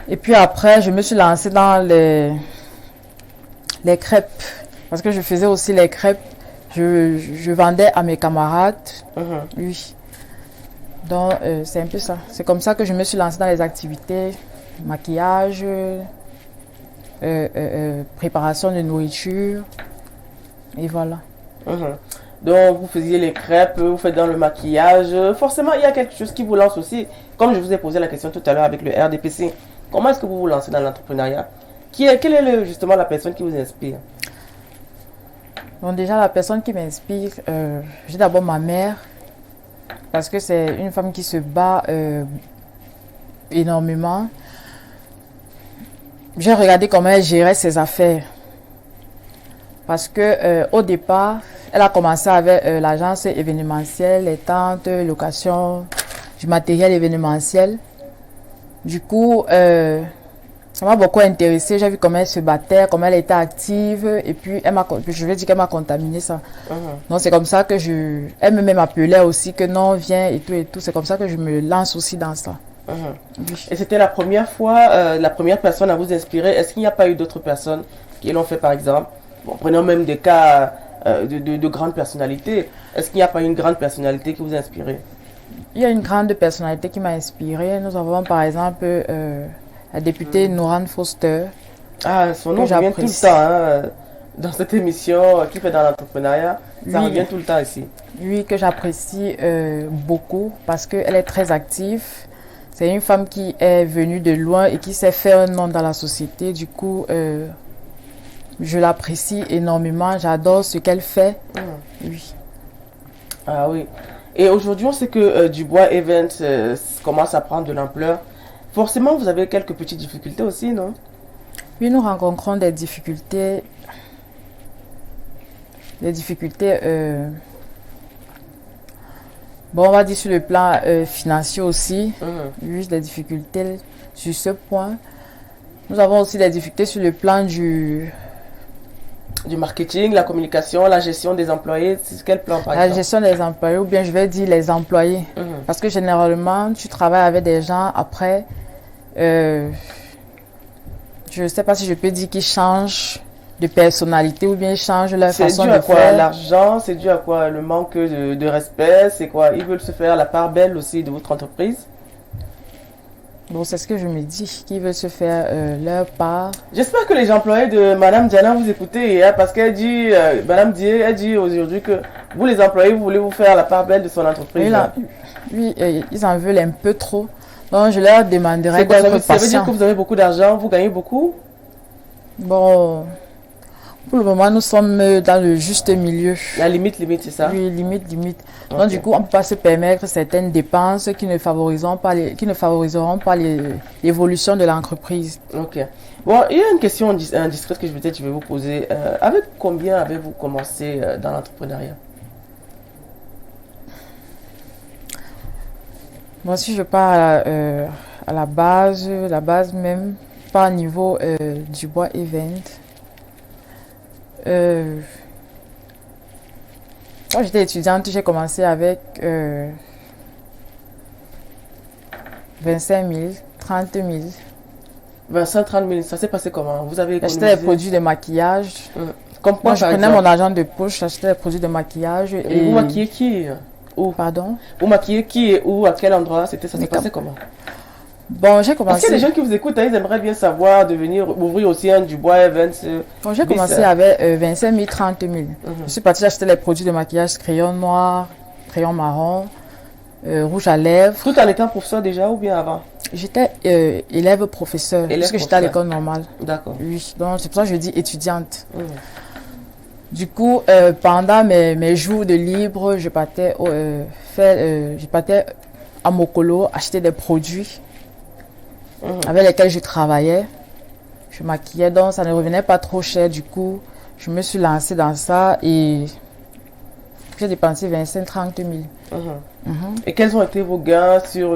Et puis après, je me suis lancée dans les crêpes. Parce que je faisais aussi les crêpes. Je vendais à mes camarades. Oui. Donc, c'est un peu ça. C'est comme ça que je me suis lancée dans les activités. Maquillage, préparation de nourriture. Et voilà. Donc, vous faisiez les crêpes, vous faites dans le maquillage. Forcément, il y a quelque chose qui vous lance aussi. Comme je vous ai posé la question tout à l'heure avec le RDPC. Comment est-ce que vous vous lancez dans l'entrepreneuriat? Quelle est justement la personne qui vous inspire? Bon, déjà, la personne qui m'inspire, j'ai d'abord ma mère. Parce que c'est une femme qui se bat énormément. J'ai regardé comment elle gérait ses affaires. Parce que au départ, elle a commencé avec l'agence événementielle, les tentes, location du matériel événementiel. Du coup, Ça m'a beaucoup intéressée. J'ai vu comment elle se battait, comment elle était active. Et puis, je vais dire qu'elle m'a contaminé ça. Donc, c'est comme ça que elle même m'appelait aussi que non, viens et tout et tout. C'est comme ça que je me lance aussi dans ça. Oui. Et c'était la première fois, la première personne à vous inspirer. Est-ce qu'il n'y a pas eu d'autres personnes qui l'ont fait, par exemple? Bon, prenons même des cas de grandes personnalités. Est-ce qu'il n'y a pas une grande personnalité qui vous a inspiré? Il y a une grande personnalité qui m'a inspirée. Nous avons par exemple la députée Noran Foster. Ah, son nom revient tout le temps hein, dans cette émission qui fait dans l'entrepreneuriat. Ça revient tout le temps ici. Oui, que j'apprécie beaucoup parce qu'elle est très active. C'est une femme qui est venue de loin et qui s'est fait un nom dans la société. Du coup, je l'apprécie énormément. J'adore ce qu'elle fait. Oui. Ah oui. Et aujourd'hui, on sait que Dubois Event commence à prendre de l'ampleur. Forcément, vous avez quelques petites difficultés aussi, non? Oui, nous rencontrons des difficultés. Des difficultés, bon, on va dire sur le plan financier aussi. Oui, des difficultés sur ce point. Nous avons aussi des difficultés sur le plan du marketing, la communication, la gestion des employés. C'est quel plan par exemple? La gestion des employés, ou bien je vais dire les employés. Parce que généralement, tu travailles avec des gens après, je ne sais pas si je peux dire qu'ils changent de personnalité ou bien ils changent leur façon de faire. C'est dû à quoi? L'argent? C'est dû à quoi? Le manque de respect? C'est quoi? Ils veulent se faire la part belle aussi de votre entreprise? Bon, c'est ce que je me dis, qu'ils veulent se faire leur part. J'espère que les employés de Madame Diana vous écoutez, hein, parce qu'elle dit, Madame Dié, elle dit aujourd'hui que vous les employés, vous voulez vous faire la part belle de son entreprise. Oui, ils en veulent un peu trop. Donc, je leur demanderai d'être patients. Ça veut dire que vous avez beaucoup d'argent, vous gagnez beaucoup? Bon, pour le moment, nous sommes dans le juste milieu. La limite, c'est ça? Oui, limite. Okay. Donc, du coup, on ne peut pas se permettre certaines dépenses qui ne favoriseront pas l'évolution de l'entreprise. Ok. Bon, il y a une question indiscrète que je vais vous poser. Avec combien avez-vous commencé dans l'entrepreneuriat? Bon, si je pars à la base même, pas au niveau Dubois Event. Quand j'étais étudiante, j'ai commencé avec 25 000, 30 000. 25 30 000, ça s'est passé comment? Vous avez économisé? J'achetais des produits de maquillage. Comme quoi, je prenais mon argent de poche, j'achetais des produits de maquillage. Et vous maquillez qui? Où? Pardon? Vous maquillez qui et où? À quel endroit? Ça s'est passé comment? Bon, j'ai commencé... Parce qu'il y a des gens qui vous écoutent, ils aimeraient bien savoir, de venir ouvrir aussi un Dubois Events. Bon, j'ai commencé avec 25 000, 30 000. Je suis partie acheter les produits de maquillage, crayon noir, crayon marron, rouge à lèvres. Tout en étant professeur déjà ou bien avant? J'étais élève professeur, parce que j'étais à l'école normale. D'accord. Oui, donc c'est pour ça que je dis étudiante. Du coup, pendant mes jours de libre, je partais à Mokolo acheter des produits avec lesquels je travaillais. Je maquillais, donc ça ne revenait pas trop cher. Du coup, je me suis lancée dans ça et j'ai dépensé 25-30 000. Et quels ont été vos gains sur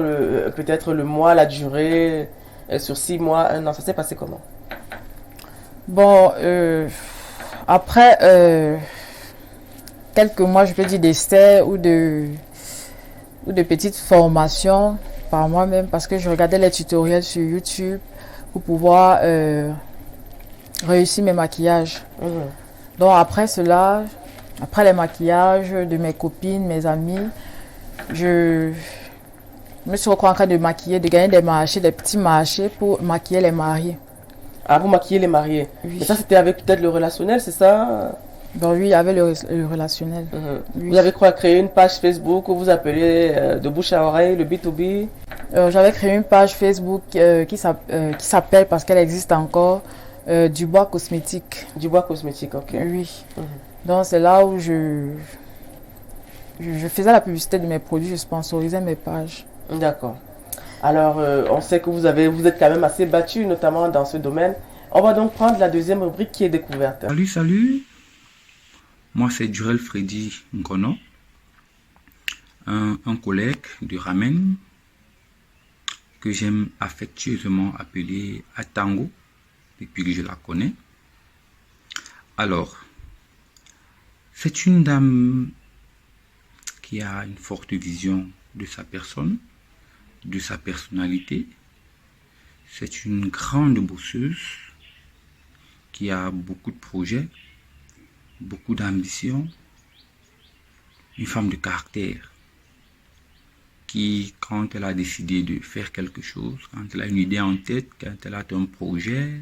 peut-être le mois, la durée, sur 6 mois, 1 an? Ça s'est passé comment? Bon, après quelques mois, je peux dire d'essais ou de petites formations par moi-même, parce que je regardais les tutoriels sur YouTube pour pouvoir réussir mes maquillages. Donc après cela, après les maquillages de mes copines, mes amis, je me suis retrouvée en train de maquiller, de gagner des marchés, des petits marchés pour maquiller les mariés. Ah, vous maquillez les mariés? Oui. Mais ça, c'était avec peut-être le relationnel, c'est ça? Bon, oui, avec le relationnel. Oui. Vous avez créé une page Facebook où vous appelez de bouche à oreille, le B2B? J'avais créé une page Facebook qui s'appelle, parce qu'elle existe encore, Dubois Cosmétique. Dubois Cosmétique, ok. Oui. Donc, c'est là où je faisais la publicité de mes produits, je sponsorisais mes pages. D'accord. Alors, on sait que vous êtes quand même assez battu, notamment dans ce domaine. On va donc prendre la deuxième rubrique qui est découverte. Salut. Moi, c'est Durel Freddy Ngono, un collègue du Ramen que j'aime affectueusement appeler Atango, depuis que je la connais. Alors, c'est une dame qui a une forte vision de sa personne, de sa personnalité. C'est une grande bosseuse qui a beaucoup de projets, beaucoup d'ambition, une femme de caractère qui, quand elle a décidé de faire quelque chose, quand elle a une idée en tête, quand elle a un projet,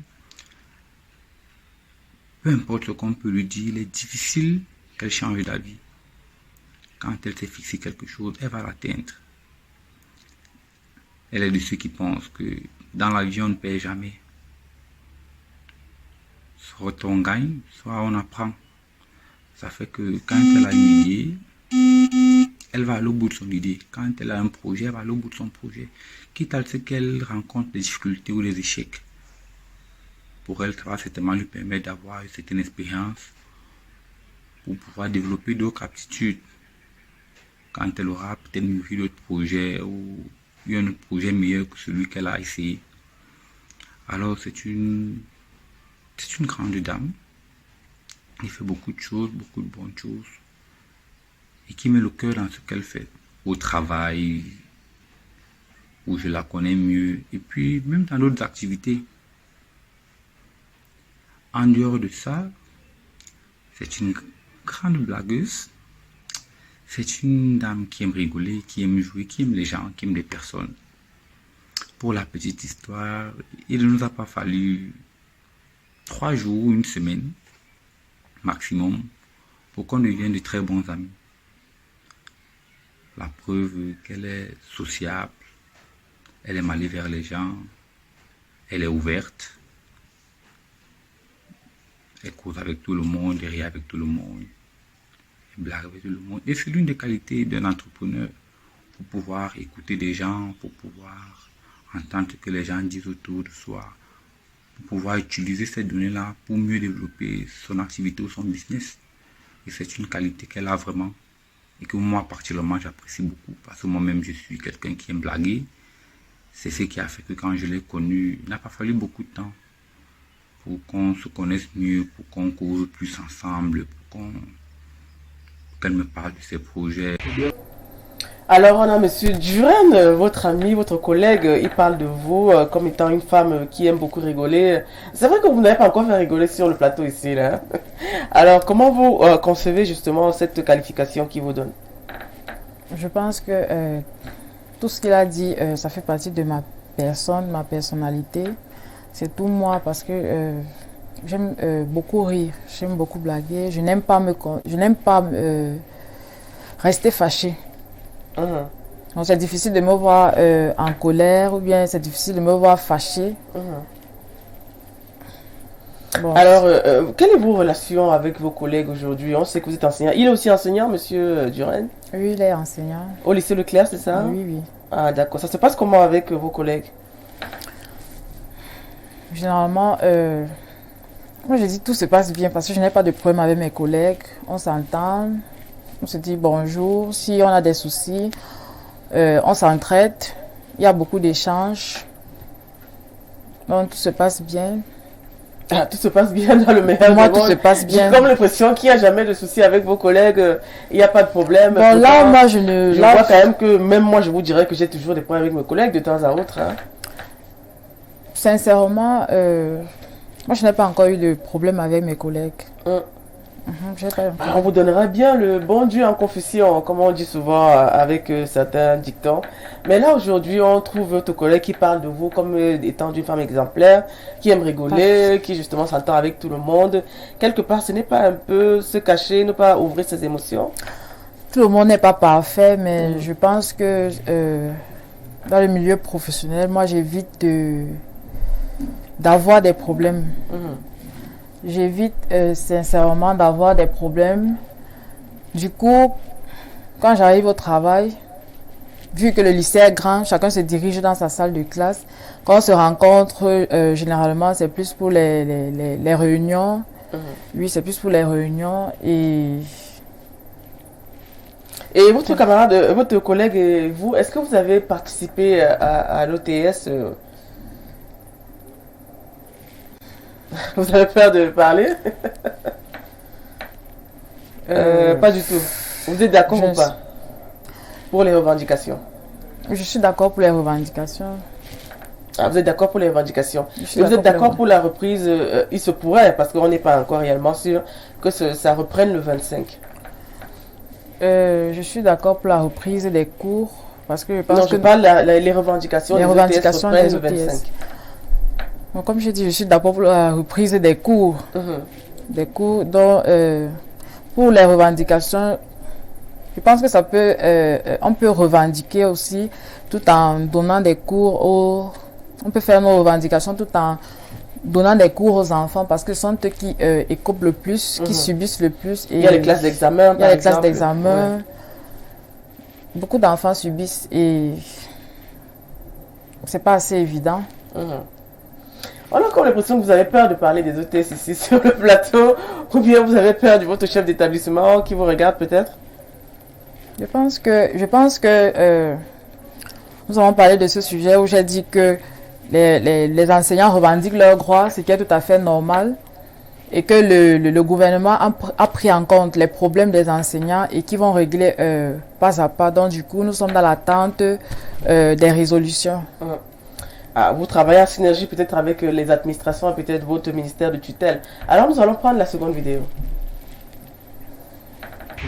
peu importe ce qu'on peut lui dire, il est difficile qu'elle change d'avis. Quand elle s'est fixé quelque chose, elle va l'atteindre. Elle est de ceux qui pensent que dans la vie, on ne perd jamais. Soit on gagne, soit on apprend. Ça fait que quand elle a une idée, elle va aller au bout de son idée. Quand elle a un projet, elle va aller au bout de son projet. Quitte à ce qu'elle rencontre des difficultés ou des échecs. Pour elle, ça va certainement lui permettre d'avoir une certaine expérience pour pouvoir développer d'autres aptitudes. Quand elle aura peut-être mûri d'autres projets ou eu un projet meilleur que celui qu'elle a essayé. Alors c'est une grande dame. Elle fait beaucoup de choses, beaucoup de bonnes choses. Et qui met le cœur dans ce qu'elle fait. Au travail, où je la connais mieux. Et puis même dans d'autres activités. En dehors de ça, c'est une grande blagueuse. C'est une dame qui aime rigoler, qui aime jouer, qui aime les gens, qui aime les personnes. Pour la petite histoire, il ne nous a pas fallu 3 jours, une semaine maximum pour qu'on devienne de très bons amis. La preuve qu'elle est sociable, elle aime aller vers les gens, elle est ouverte. Elle cause avec tout le monde, elle rit avec tout le monde, elle blague avec tout le monde. Et c'est l'une des qualités d'un entrepreneur, pour pouvoir écouter des gens, pour pouvoir entendre ce que les gens disent autour de soi, pour pouvoir utiliser ces données-là pour mieux développer son activité ou son business. Et c'est une qualité qu'elle a vraiment et que moi particulièrement j'apprécie beaucoup parce que moi-même je suis quelqu'un qui aime blaguer. C'est ce qui a fait que quand je l'ai connue, il n'a pas fallu beaucoup de temps pour qu'on se connaisse mieux, pour qu'on cause plus ensemble, qu'elle me parle de ses projets. Alors, on a Monsieur Duren, votre ami, votre collègue, il parle de vous comme étant une femme qui aime beaucoup rigoler. C'est vrai que vous n'avez pas encore fait rigoler sur le plateau ici, là. Alors, comment vous concevez justement cette qualification qu'il vous donne? Je pense que tout ce qu'il a dit, ça fait partie de ma personne, ma personnalité. C'est tout moi parce que j'aime beaucoup rire, j'aime beaucoup blaguer. Je n'aime pas rester fâchée. Donc c'est difficile de me voir en colère ou bien c'est difficile de me voir fâchée. Bon. Alors, quelle est vos relations avec vos collègues aujourd'hui? On sait que vous êtes enseignant. Il est aussi enseignant, Monsieur Duren? Oui, il est enseignant. Au lycée Leclerc, c'est ça? Oui, oui. Ah, d'accord. Ça se passe comment avec vos collègues? Généralement, moi je dis tout se passe bien parce que je n'ai pas de problème avec mes collègues. On s'entend, on se dit bonjour. Si on a des soucis, on s'entraide. Il y a beaucoup d'échanges. Donc tout se passe bien. Ah, tout se passe bien dans le meilleur Pour moi, des tout mondes. se passe bien. J'ai comme l'impression qu'il n'y a jamais de soucis avec vos collègues. Il n'y a pas de problème. Bon, là, Pourtant, moi, je vois quand même que, même moi, je vous dirais que j'ai toujours des problèmes avec mes collègues de temps à autre. Hein. Sincèrement, moi, je n'ai pas encore eu de problème avec mes collègues. On vous donnera bien le bon Dieu en confession, comme on dit souvent avec certains dictons. Mais là, aujourd'hui, on trouve votre collègue qui parle de vous comme étant une femme exemplaire, qui aime rigoler, qui justement s'entend avec tout le monde. Quelque part, ce n'est pas un peu se cacher, ne pas ouvrir ses émotions? Tout le monde n'est pas parfait, mais je pense que dans le milieu professionnel, moi, j'évite d'avoir des problèmes. J'évite sincèrement d'avoir des problèmes. Du coup, quand j'arrive au travail, vu que le lycée est grand, chacun se dirige dans sa salle de classe. Quand on se rencontre, généralement, c'est plus pour les réunions. Oui, c'est plus pour les réunions. Et Et votre camarade, votre collègue et vous, est-ce que vous avez participé à l'OTS Vous avez peur de parler Pas du tout. Vous êtes d'accord ou pas pour les revendications? Je suis d'accord pour les revendications. Ah, vous êtes d'accord pour les revendications. Et vous êtes d'accord pour la reprise il se pourrait, parce qu'on n'est pas encore réellement sûr, que ça reprenne le 25. Je suis d'accord pour la reprise des cours. Parce que je pense non, je parle les revendications. Les revendications des des le 25. Bon, comme je dis, je suis d'accord pour la reprise des cours. Des cours dont, pour les revendications, je pense que ça peut, on peut revendiquer aussi tout en donnant des cours on peut faire nos revendications tout en donnant des cours aux enfants parce que ce sont eux qui écopent le plus, qui subissent le plus. Et il y a les classes d'examen. Il y a les classes d'examen. Ouais. Beaucoup d'enfants subissent et c'est pas assez évident. On a encore l'impression que vous avez peur de parler des hôtesses ici sur le plateau, ou bien vous avez peur de votre chef d'établissement qui vous regarde peut-être. Je pense que nous avons parlé de ce sujet où j'ai dit que les enseignants revendiquent leurs droits, ce qui est tout à fait normal, et que le gouvernement a pris en compte les problèmes des enseignants et qui vont régler pas à pas. Donc du coup, nous sommes dans l'attente des résolutions. Ah, vous travaillez en synergie peut-être avec les administrations et peut-être votre ministère de tutelle. Alors nous allons prendre la seconde vidéo.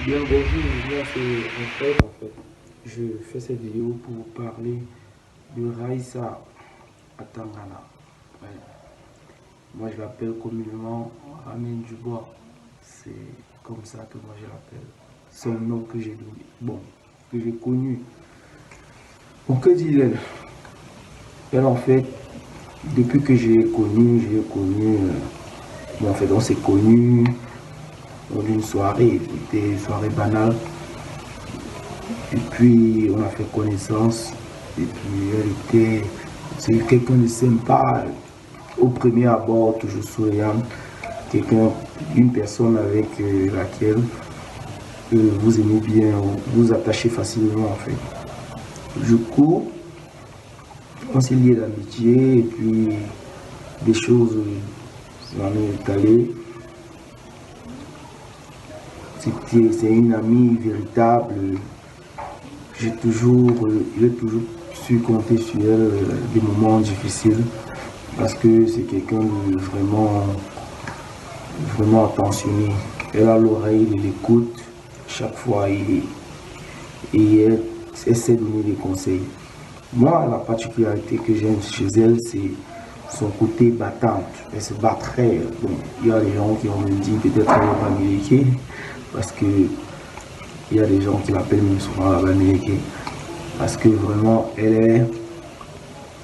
Bien, bonjour, c'est en fait, je fais cette vidéo pour parler de Raïssa Atangana. Ouais. Moi, je l'appelle communément Ramen Dubois. C'est comme ça que moi je l'appelle. C'est un nom que j'ai donné. Bon, que j'ai connu. Bon, que dit-elle? Elle, en fait, depuis que j'ai connu, bon, en fait, on s'est connus dans une soirée, c'était une soirée banale. Et puis, on a fait connaissance. Et puis, c'est quelqu'un de sympa, au premier abord, toujours souriant. Une personne avec laquelle vous aimez bien, vous attachez facilement, en fait. Du coup, on s'est lié d'amitié et puis des choses s'en est étalé. C'est une amie véritable. J'ai toujours su compter sur elle des moments difficiles parce que c'est quelqu'un de vraiment attentionné. Elle a l'oreille, elle écoute chaque fois et elle essaie de donner des conseils. Moi, la particularité que j'aime chez elle, c'est son côté battante. Elle se bat très. Bon, il y a des gens qui ont dit peut-être qu'elle n'est pas américaine, parce que il y a des gens qui l'appellent même souvent la américaine. Parce que vraiment, elle est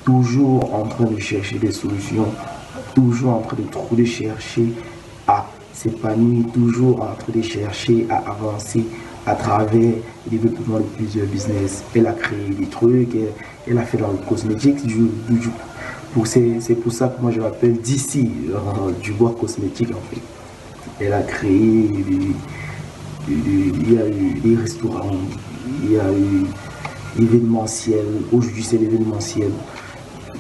toujours en train de chercher des solutions, toujours en train de chercher à s'épanouir, toujours en train de chercher à avancer à travers le développement de plusieurs business. Elle a créé des trucs, elle a fait dans le cosmétique. C'est pour ça que moi je l'appelle d'ici, Dubois cosmétique en fait. Elle a créé, il y a eu des restaurants, il y a eu l'événementiel. Aujourd'hui c'est l'événementiel.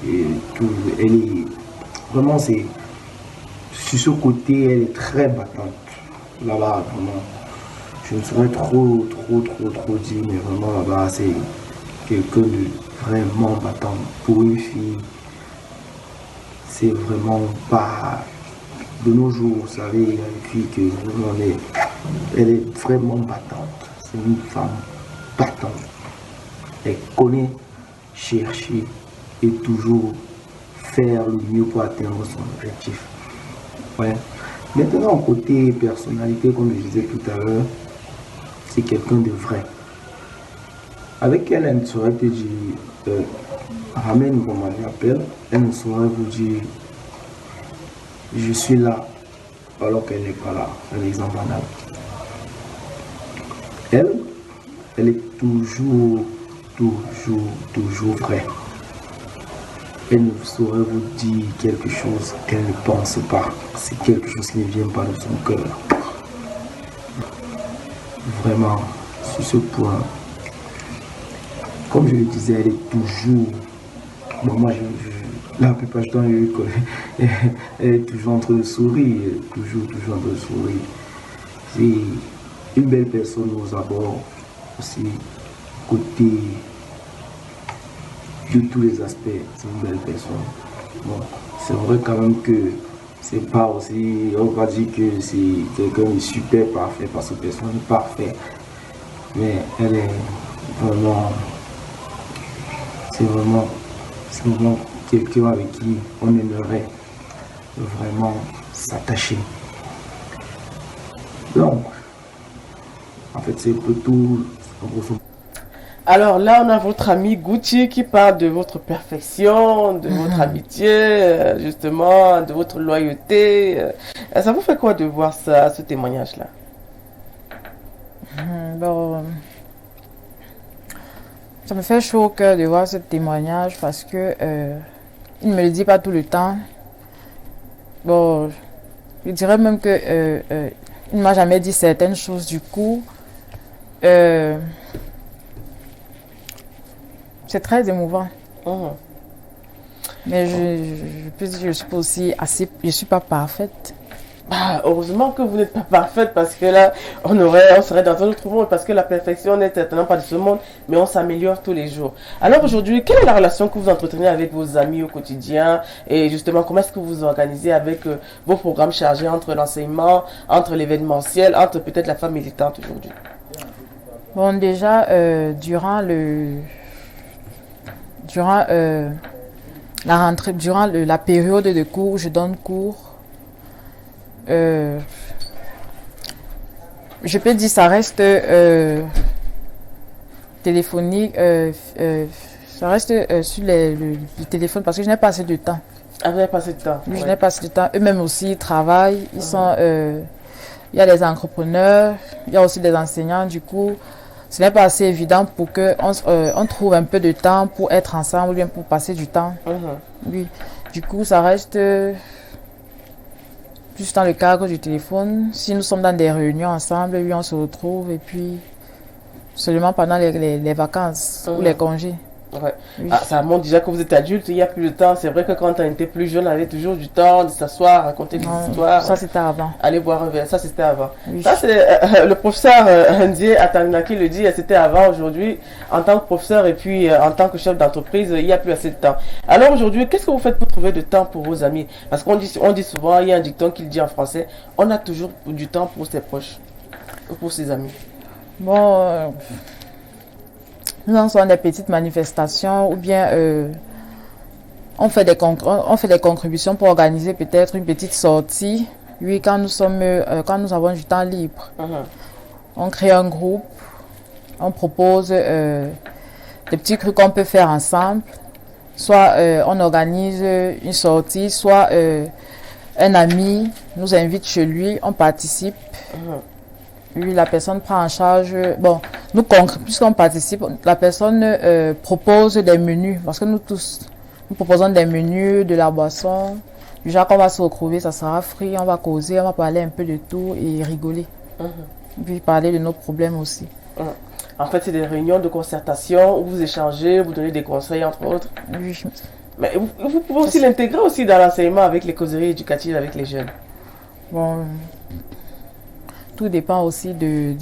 Elle est vraiment, c'est sur ce côté, elle est très battante. Là-bas, vraiment. Je ne saurais trop dire, mais vraiment là-bas, c'est quelqu'un de vraiment battant. Pour une fille, c'est vraiment pas... De nos jours, vous savez, il y a une fille qui elle est vraiment battante. C'est une femme battante. Elle connaît chercher et toujours faire le mieux pour atteindre son objectif. Ouais. Maintenant, côté personnalité, comme je disais tout à l'heure, c'est quelqu'un de vrai. Avec elle ne saurait te dire, Ramen, comme on l'appelle, elle ne saurait vous dire, je suis là, alors qu'elle n'est pas là, un exemple banal. Elle est toujours vraie. Elle ne saurait vous dire quelque chose qu'elle ne pense pas. C'est quelque chose qui ne vient pas de son cœur. Vraiment, sur ce point. Comme je le disais, elle est toujours... Bon, moi, la plupart du temps, elle est toujours en train de sourire. Toujours en train de sourire. C'est une belle personne aux abords. Aussi, côté de tous les aspects, c'est une belle personne. Bon, c'est vrai quand même que c'est pas aussi... On va dire que c'est quelqu'un de super parfait parce que personne n'est parfait. Mais elle est vraiment... C'est vraiment quelqu'un avec qui on aimerait vraiment s'attacher. Donc, en fait, c'est un peu tout. Alors là, on a votre ami Gucci qui parle de votre perfection, de votre amitié, justement, de votre loyauté. Ça vous fait quoi de voir ça, ce témoignage-là? Bon, ça me fait chaud au cœur de voir ce témoignage parce que il ne me le dit pas tout le temps. Bon, je dirais même que il ne m'a jamais dit certaines choses du coup. C'est très émouvant. Mais je peux dire que je suis pas aussi assez, je suis pas parfaite. Ah, heureusement que vous n'êtes pas parfaite parce que là, on serait dans un autre monde parce que la perfection n'est certainement pas de ce monde, mais on s'améliore tous les jours. Alors aujourd'hui, quelle est la relation que vous entretenez avec vos amis au quotidien et justement, comment est-ce que vous vous organisez avec vos programmes chargés entre l'enseignement, entre l'événementiel, entre peut-être la femme militante aujourd'hui? Bon, déjà, durant la rentrée, durant la période de cours, je donne cours. Je peux dire ça reste téléphonique, ça reste sur le téléphone parce que je n'ai pas assez de temps. Ah, vous n'avez pas assez de temps? Oui, je n'ai pas assez de temps. Eux-mêmes aussi ils travaillent. Ils sont, il y a des entrepreneurs, il y a aussi des enseignants. Du coup, ce n'est pas assez évident pour que on trouve un peu de temps pour être ensemble ou bien pour passer du temps. Oui. Du coup, ça reste plus dans le cadre du téléphone. Si nous sommes dans des réunions ensemble, oui, on se retrouve et puis seulement pendant les vacances ou les congés. Ouais. Oui. Ah, ça montre déjà que vous êtes adulte, il n'y a plus de temps. C'est vrai que quand on était plus jeune, on avait toujours du temps de s'asseoir, raconter des histoires. Ça, c'était avant. Aller boire un verre, ça c'était avant. Oui. Ça c'est le professeur Ndié Atangana qui le dit, c'était avant. Aujourd'hui, en tant que professeur et puis en tant que chef d'entreprise, il n'y a plus assez de temps. Alors aujourd'hui, qu'est-ce que vous faites pour trouver du temps pour vos amis? Parce qu'on dit souvent, il y a un dicton qui le dit en français, on a toujours du temps pour ses proches, pour ses amis. Bon, nous en faisons des petites manifestations ou bien on fait des contributions pour organiser peut-être une petite sortie. Oui, quand nous avons du temps libre, on crée un groupe, on propose des petits trucs qu'on peut faire ensemble. Soit on organise une sortie, soit un ami nous invite chez lui, on participe. Oui, la personne prend en charge. Bon, puisqu'on participe, la personne propose des menus. Parce que nous proposons des menus, de la boisson. Déjà qu'on va se retrouver, ça sera free, on va causer, on va parler un peu de tout et rigoler. Puis parler de nos problèmes aussi. En fait, c'est des réunions de concertation où vous échangez, vous donnez des conseils, entre autres. Oui. Mais vous pouvez aussi l'intégrer aussi dans l'enseignement avec les causeries éducatives avec les jeunes. Bon, tout dépend aussi du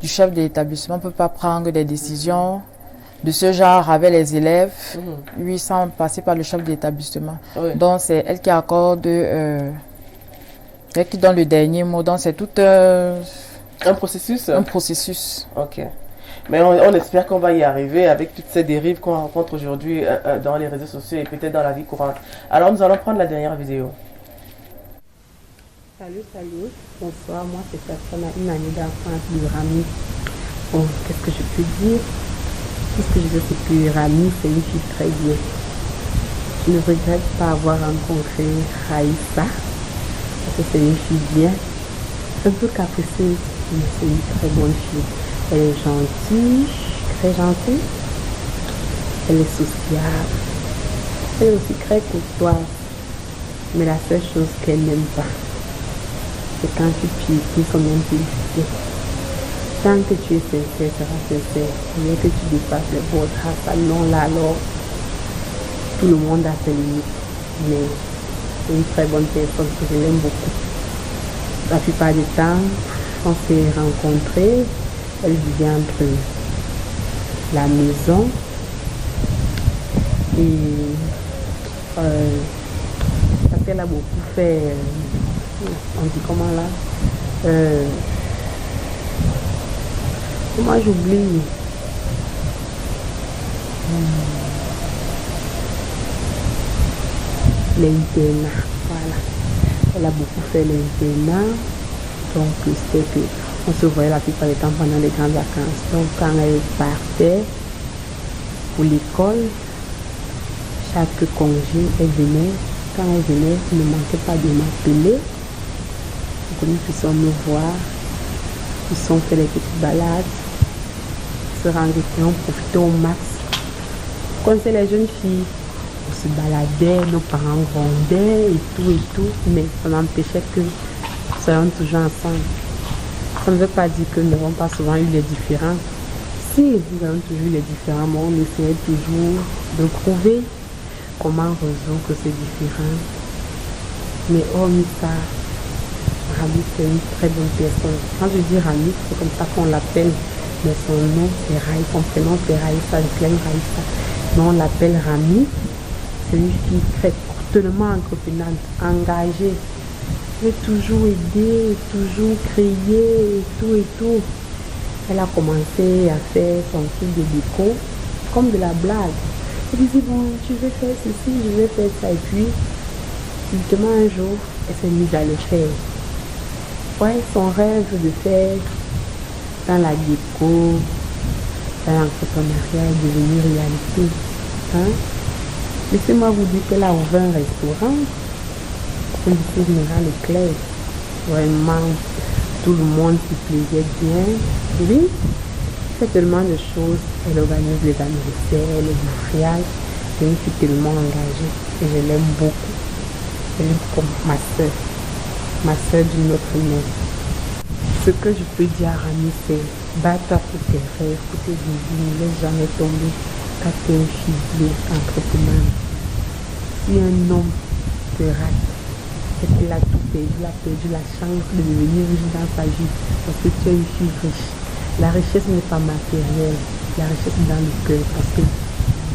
chef de l'établissement. On ne peut pas prendre des décisions de ce genre avec les élèves, oui, sans passer par le chef de l'établissement. Oui. Donc, c'est elle qui accorde, elle qui donne le dernier mot. Donc, c'est tout un processus. Un processus. Ok. Mais on espère qu'on va y arriver avec toutes ces dérives qu'on rencontre aujourd'hui dans les réseaux sociaux et peut-être dans la vie courante. Alors, nous allons prendre la dernière vidéo. Salut, bonsoir, moi c'est Fatima, une année d'enfance de Rami. Bon, qu'est-ce que je peux dire? Qu'est-ce que je veux dire, c'est que Rami, c'est une fille très bien. Je ne regrette pas avoir rencontré Raïssa, parce que c'est une fille bien, un peu capricieuse, mais c'est une très bonne fille. Elle est gentille, très gentille, elle est sociable, elle est aussi très courtoise, mais la seule chose qu'elle n'aime pas, c'est quand tu piétines comme un publicité. Tant que tu es sincère, seras sincère. Bien que tu dépasses les bords, non là alors, tout le monde a ses limites. Mais c'est une très bonne personne que je l'aime beaucoup. La plupart du temps, on s'est rencontrés, elle vivait entre la maison et parce qu'elle a beaucoup fait, on dit comment là, comment j'oublie, l'internat, voilà. Elle a beaucoup fait l'internat, donc c'était que on se voyait la plupart du temps pendant les grandes vacances. Donc quand elle partait pour l'école, chaque congé, elle venait. Quand elle venait, il ne manquait pas de m'appeler pour que nous puissions nous voir. Nous puissions faire les petites balades, se rendre on profitait au max. Quand c'est les jeunes filles, on se baladait, nos parents grondaient et tout, mais ça n'empêchait que nous soyons toujours ensemble. Ça ne veut pas dire que nous n'avons pas souvent eu les différends. Si nous avons toujours eu les différends, mais on essayait toujours de trouver comment résoudre que c'est différent. Mais hormis ça, Rami c'est une très bonne personne. Quand je dis Rami, c'est comme ça qu'on l'appelle. Mais son nom c'est Raïs, son prénom c'est Raïssa, je l'aime Raïssa. Mais on l'appelle Rami. C'est une fille très tellement entreprenante, engagée. Elle veut toujours aider, toujours créer et tout. Elle a commencé à faire son truc de déco comme de la blague. Elle disait bon, je vais faire ceci, je vais faire ça. Et puis, justement un jour, elle s'est mise à le faire. Ouais, son rêve de faire dans la déco, dans l'entrepreneuriat est devenu réalité. Hein? Laissez-moi vous dire qu'elle a ouvert un restaurant au lycée général Leclerc. Vraiment, tout le monde s'y plaisait bien. Oui, elle fait tellement de choses. Elle organise les anniversaires, les mariages. C'est une fille tellement engagée et je l'aime beaucoup. Elle est comme ma soeur d'une autre mère. Ce que je peux dire à Rami, c'est bats-toi pour tes rêves, pour tes visions, ne laisse jamais tomber. Quand tu es une fille entrepreneur, si un homme te rate, et qu'il a tout perdu, il a perdu la chance de devenir riche dans sa vie, parce que tu es une fille riche. La richesse n'est pas matérielle, la richesse est dans le cœur, parce que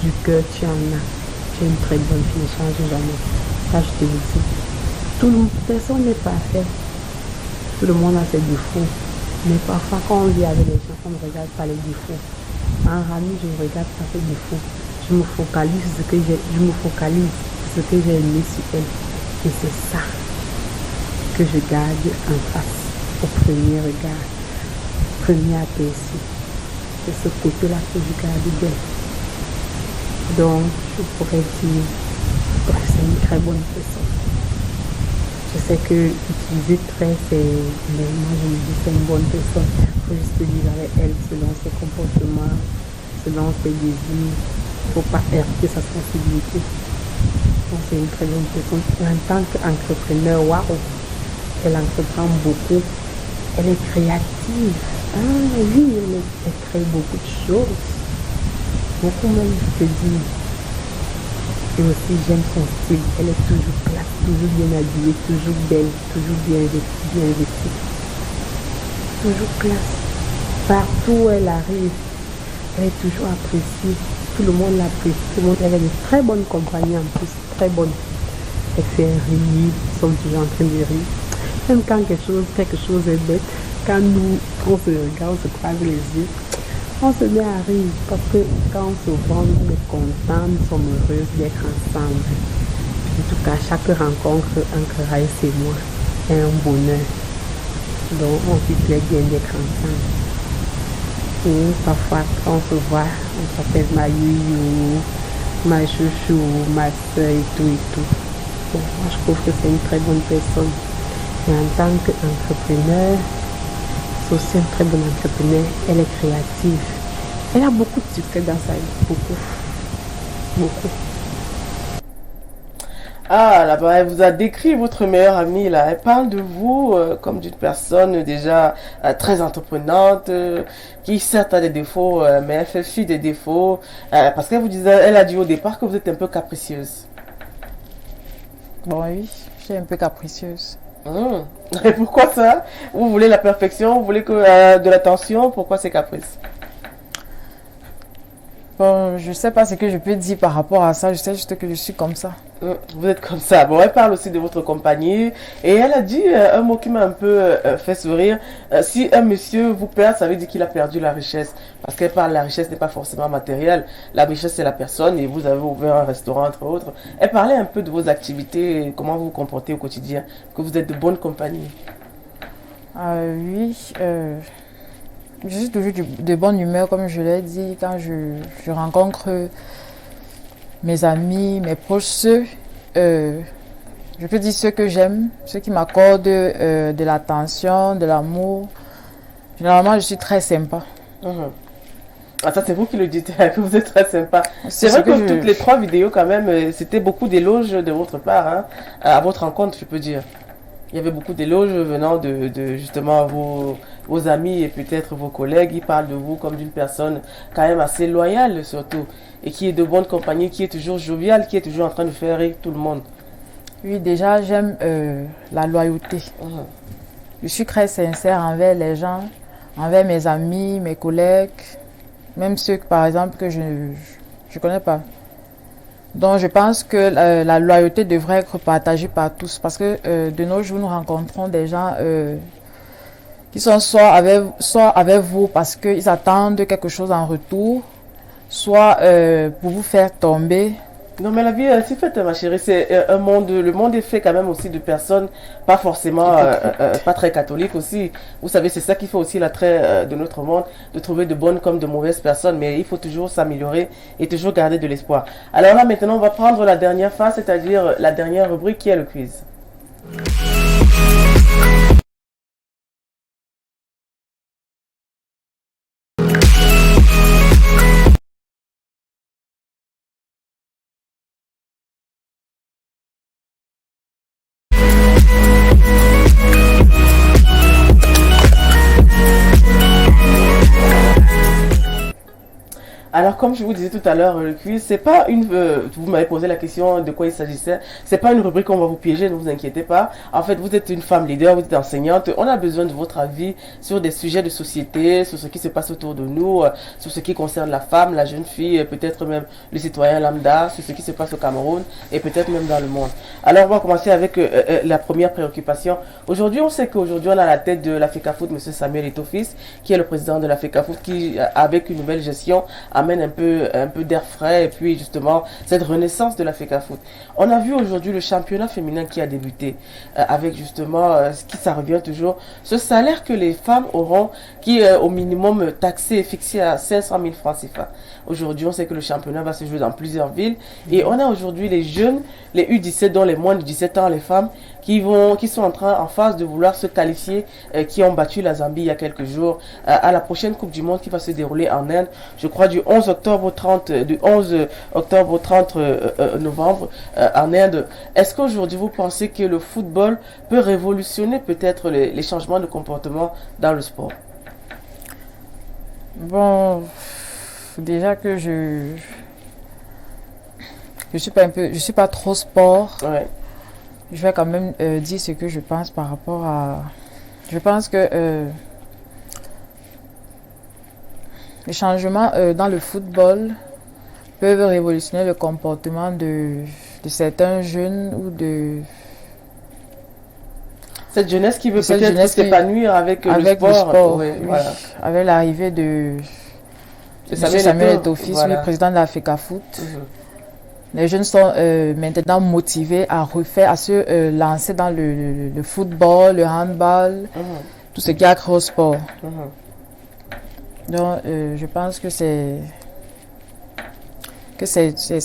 du cœur tu en as. Tu es une très bonne fille, ne change jamais. Ça je te le dis. Personne n'est parfait. Tout le monde a ses défauts. Mais parfois quand on vit avec les gens, on ne regarde pas les défauts. En Rami, je ne regarde pas ses défauts. Je me focalise sur ce que j'ai aimé sur elle. Et c'est ça que je garde en face, au premier regard, premier aperçu. C'est ce côté-là que je garde d'elle. Donc, je pourrais dire que c'est une très bonne personne. Je sais que utiliser très, c'est... Mais moi, je me dis que c'est une bonne personne. Il faut juste vivre avec elle selon ses comportements, selon ses désirs. Il ne faut pas heurter sa sensibilité. Donc, c'est une très bonne personne. Et en tant qu'entrepreneur, waouh, elle entreprend beaucoup. Elle est créative. Ah oui, elle crée beaucoup de choses. Beaucoup même, je te dis. Et aussi, j'aime son style. Elle est toujours classe, toujours bien habillée, toujours belle, toujours bien vêtue. Toujours classe. Partout où elle arrive, elle est toujours appréciée. Tout le monde l'apprécie. Tout le monde, elle a de très bonnes compagnies en plus. Très bonnes. Elle fait rire. Ils sont toujours en train de rire. Même quand quelque chose est bête, quand nous, on se regarde, on se croise les yeux, on se met à rire parce que quand on se voit, on est content, nous sommes heureuses d'être ensemble. En tout cas, chaque rencontre entre Raïs et moi est un bonheur. Donc, on s'y plaît bien d'être ensemble. Et parfois, quand on se voit, on s'appelle ma youyou, ma chouchou, ma soeur et tout. Bon, moi, je trouve que c'est une très bonne personne. Et en tant qu'entrepreneur, c'est aussi un très bon entrepreneur. Elle est créative. Elle a beaucoup de succès dans sa vie. Beaucoup. Ah, là-bas, elle vous a décrit votre meilleure amie, là. Elle parle de vous comme d'une personne déjà très entreprenante, qui certes a des défauts, mais elle fait fi des défauts. Parce qu'elle vous disait, elle a dit au départ que vous êtes un peu capricieuse. Bon, oui, je suis un peu capricieuse. Hum. Et pourquoi ça? Vous voulez la perfection, vous voulez que de l'attention, pourquoi ces caprices? Bon, je sais pas ce que je peux dire par rapport à ça. Je sais juste que je suis comme ça. Vous êtes comme ça. Bon, elle parle aussi de votre compagnie et elle a dit un mot qui m'a un peu fait sourire. Si un monsieur vous perd, ça veut dire qu'il a perdu la richesse. Parce qu'elle parle, la richesse n'est pas forcément matérielle. La richesse, c'est la personne et vous avez ouvert un restaurant, entre autres. Elle parlait un peu de vos activités, et comment vous vous comportez au quotidien, que vous êtes de bonne compagnie. Oui, je suis toujours de bonne humeur, comme je l'ai dit, quand je rencontre mes amis, mes proches, je peux dire ceux que j'aime, ceux qui m'accordent de l'attention, de l'amour. Généralement, je suis très sympa. Mhm. Ah, ça, c'est vous qui le dites, que vous êtes très sympa. C'est ce vrai que je- toutes les 3 vidéos, quand même, c'était beaucoup d'éloges de votre part, hein, à votre rencontre, je peux dire. Il y avait beaucoup d'éloges venant de justement vos amis et peut-être vos collègues. Ils parlent de vous comme d'une personne quand même assez loyale, surtout, et qui est de bonne compagnie, qui est toujours joviale, qui est toujours en train de faire rire tout le monde. Oui, déjà, j'aime la loyauté. Mhm. Je suis très sincère envers les gens, envers mes amis, mes collègues, même ceux, par exemple, que je ne connais pas. Donc, je pense que la loyauté devrait être partagée par tous parce que de nos jours, nous rencontrons des gens qui sont soit avec vous parce qu'ils attendent quelque chose en retour, soit pour vous faire tomber. Non, mais la vie est ainsi faite, ma chérie. C'est un monde, le monde est fait quand même aussi de personnes pas forcément, pas très catholiques aussi. Vous savez, c'est ça qui fait aussi l'attrait de notre monde, de trouver de bonnes comme de mauvaises personnes. Mais il faut toujours s'améliorer et toujours garder de l'espoir. Alors là, maintenant, on va prendre la dernière phase, c'est-à-dire la dernière rubrique qui est le quiz. Alors, comme je vous disais tout à l'heure, le quiz, c'est pas une. Vous m'avez posé la question de quoi il s'agissait. C'est pas une rubrique qu'on va vous piéger, ne vous inquiétez pas. En fait, vous êtes une femme leader, vous êtes enseignante. On a besoin de votre avis sur des sujets de société, sur ce qui se passe autour de nous, sur ce qui concerne la femme, la jeune fille, peut-être même le citoyen lambda, sur ce qui se passe au Cameroun et peut-être même dans le monde. Alors, on va commencer avec la première préoccupation. Aujourd'hui, on sait qu'aujourd'hui, on a à la tête de la FECAFOOT, M. Samuel Eto'o-Fils, qui est le président de la FECAFOOT, qui, avec une nouvelle gestion, amène un peu d'air frais et puis justement cette renaissance de la FECAFOOT. On a vu aujourd'hui le championnat féminin qui a débuté avec justement ce qui ça revient toujours, ce salaire que les femmes auront qui est au minimum taxé et fixé à 500 000 francs CFA. Aujourd'hui, on sait que le championnat va se jouer dans plusieurs villes et on a aujourd'hui les jeunes, les U17 dont les moins de 17 ans, les femmes qui sont en phase de vouloir se qualifier, qui ont battu la Zambie il y a quelques jours à la prochaine Coupe du Monde qui va se dérouler en Inde, je crois du 11 octobre au 30 novembre en Inde. Est-ce qu'aujourd'hui vous pensez que le football peut révolutionner peut-être les changements de comportement dans le sport? Bon, déjà que je suis pas trop sport. Ouais. Je vais quand même dire ce que je pense par rapport à. Je pense que les changements dans le football peuvent révolutionner le comportement de certains jeunes ou de Cette jeunesse qui veut Cette peut-être jeunesse qui- s'épanouir avec, avec le sport. oui, Voilà. avec l'arrivée de C'est M. Samuel Eto'o-Fils, voilà. le président de la FECAFOOT. Mhm. Les jeunes sont maintenant motivés à se lancer dans le football, le handball, Mhm. tout ce qui a accès au sport. Mhm. Donc, je pense que c'est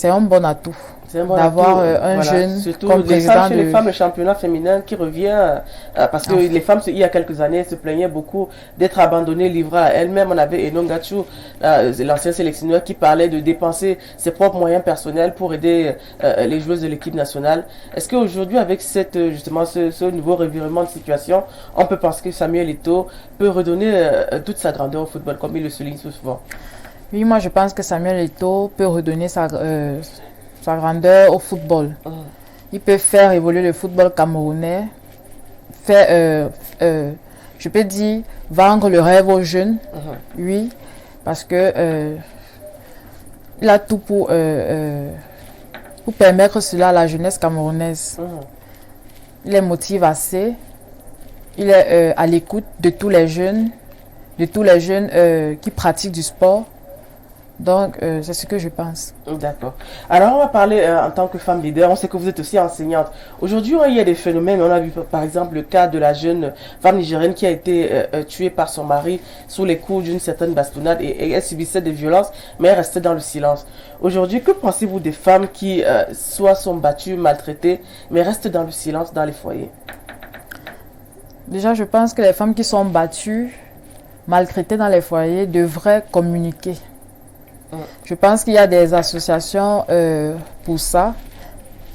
un bon atout. C'est un bon d'avoir atout, un jeune surtout comme président chez les femmes, le championnat féminin qui revient parce que les femmes, il y a quelques années, se plaignaient beaucoup d'être abandonnées, livrées à elles-mêmes. On avait Enon Gachou, l'ancien sélectionneur, qui parlait de dépenser ses propres moyens personnels pour aider les joueuses de l'équipe nationale. Est-ce qu'aujourd'hui, avec justement ce nouveau revirement de situation, on peut penser que Samuel Eto'o peut redonner toute sa grandeur au football, comme il le souligne souvent? Oui, moi je pense que Samuel Eto'o peut redonner sa grandeur au football. Il peut faire évoluer le football camerounais, je peux dire, vendre le rêve aux jeunes, oui, parce que il a tout pour permettre cela à la jeunesse camerounaise. Il les motive assez, il est à l'écoute de tous les jeunes, qui pratiquent du sport. Donc, c'est ce que je pense. D'accord. Alors, on va parler en tant que femme leader. On sait que vous êtes aussi enseignante. Aujourd'hui, il y a des phénomènes. On a vu par exemple le cas de la jeune femme nigérienne qui a été tuée par son mari sous les coups d'une certaine bastonnade et elle subissait des violences, mais elle restait dans le silence. Aujourd'hui, que pensez-vous des femmes qui soit sont battues, maltraitées, mais restent dans le silence dans les foyers? Déjà, je pense que les femmes qui sont battues, maltraitées dans les foyers devraient communiquer. Je pense qu'il y a des associations pour ça.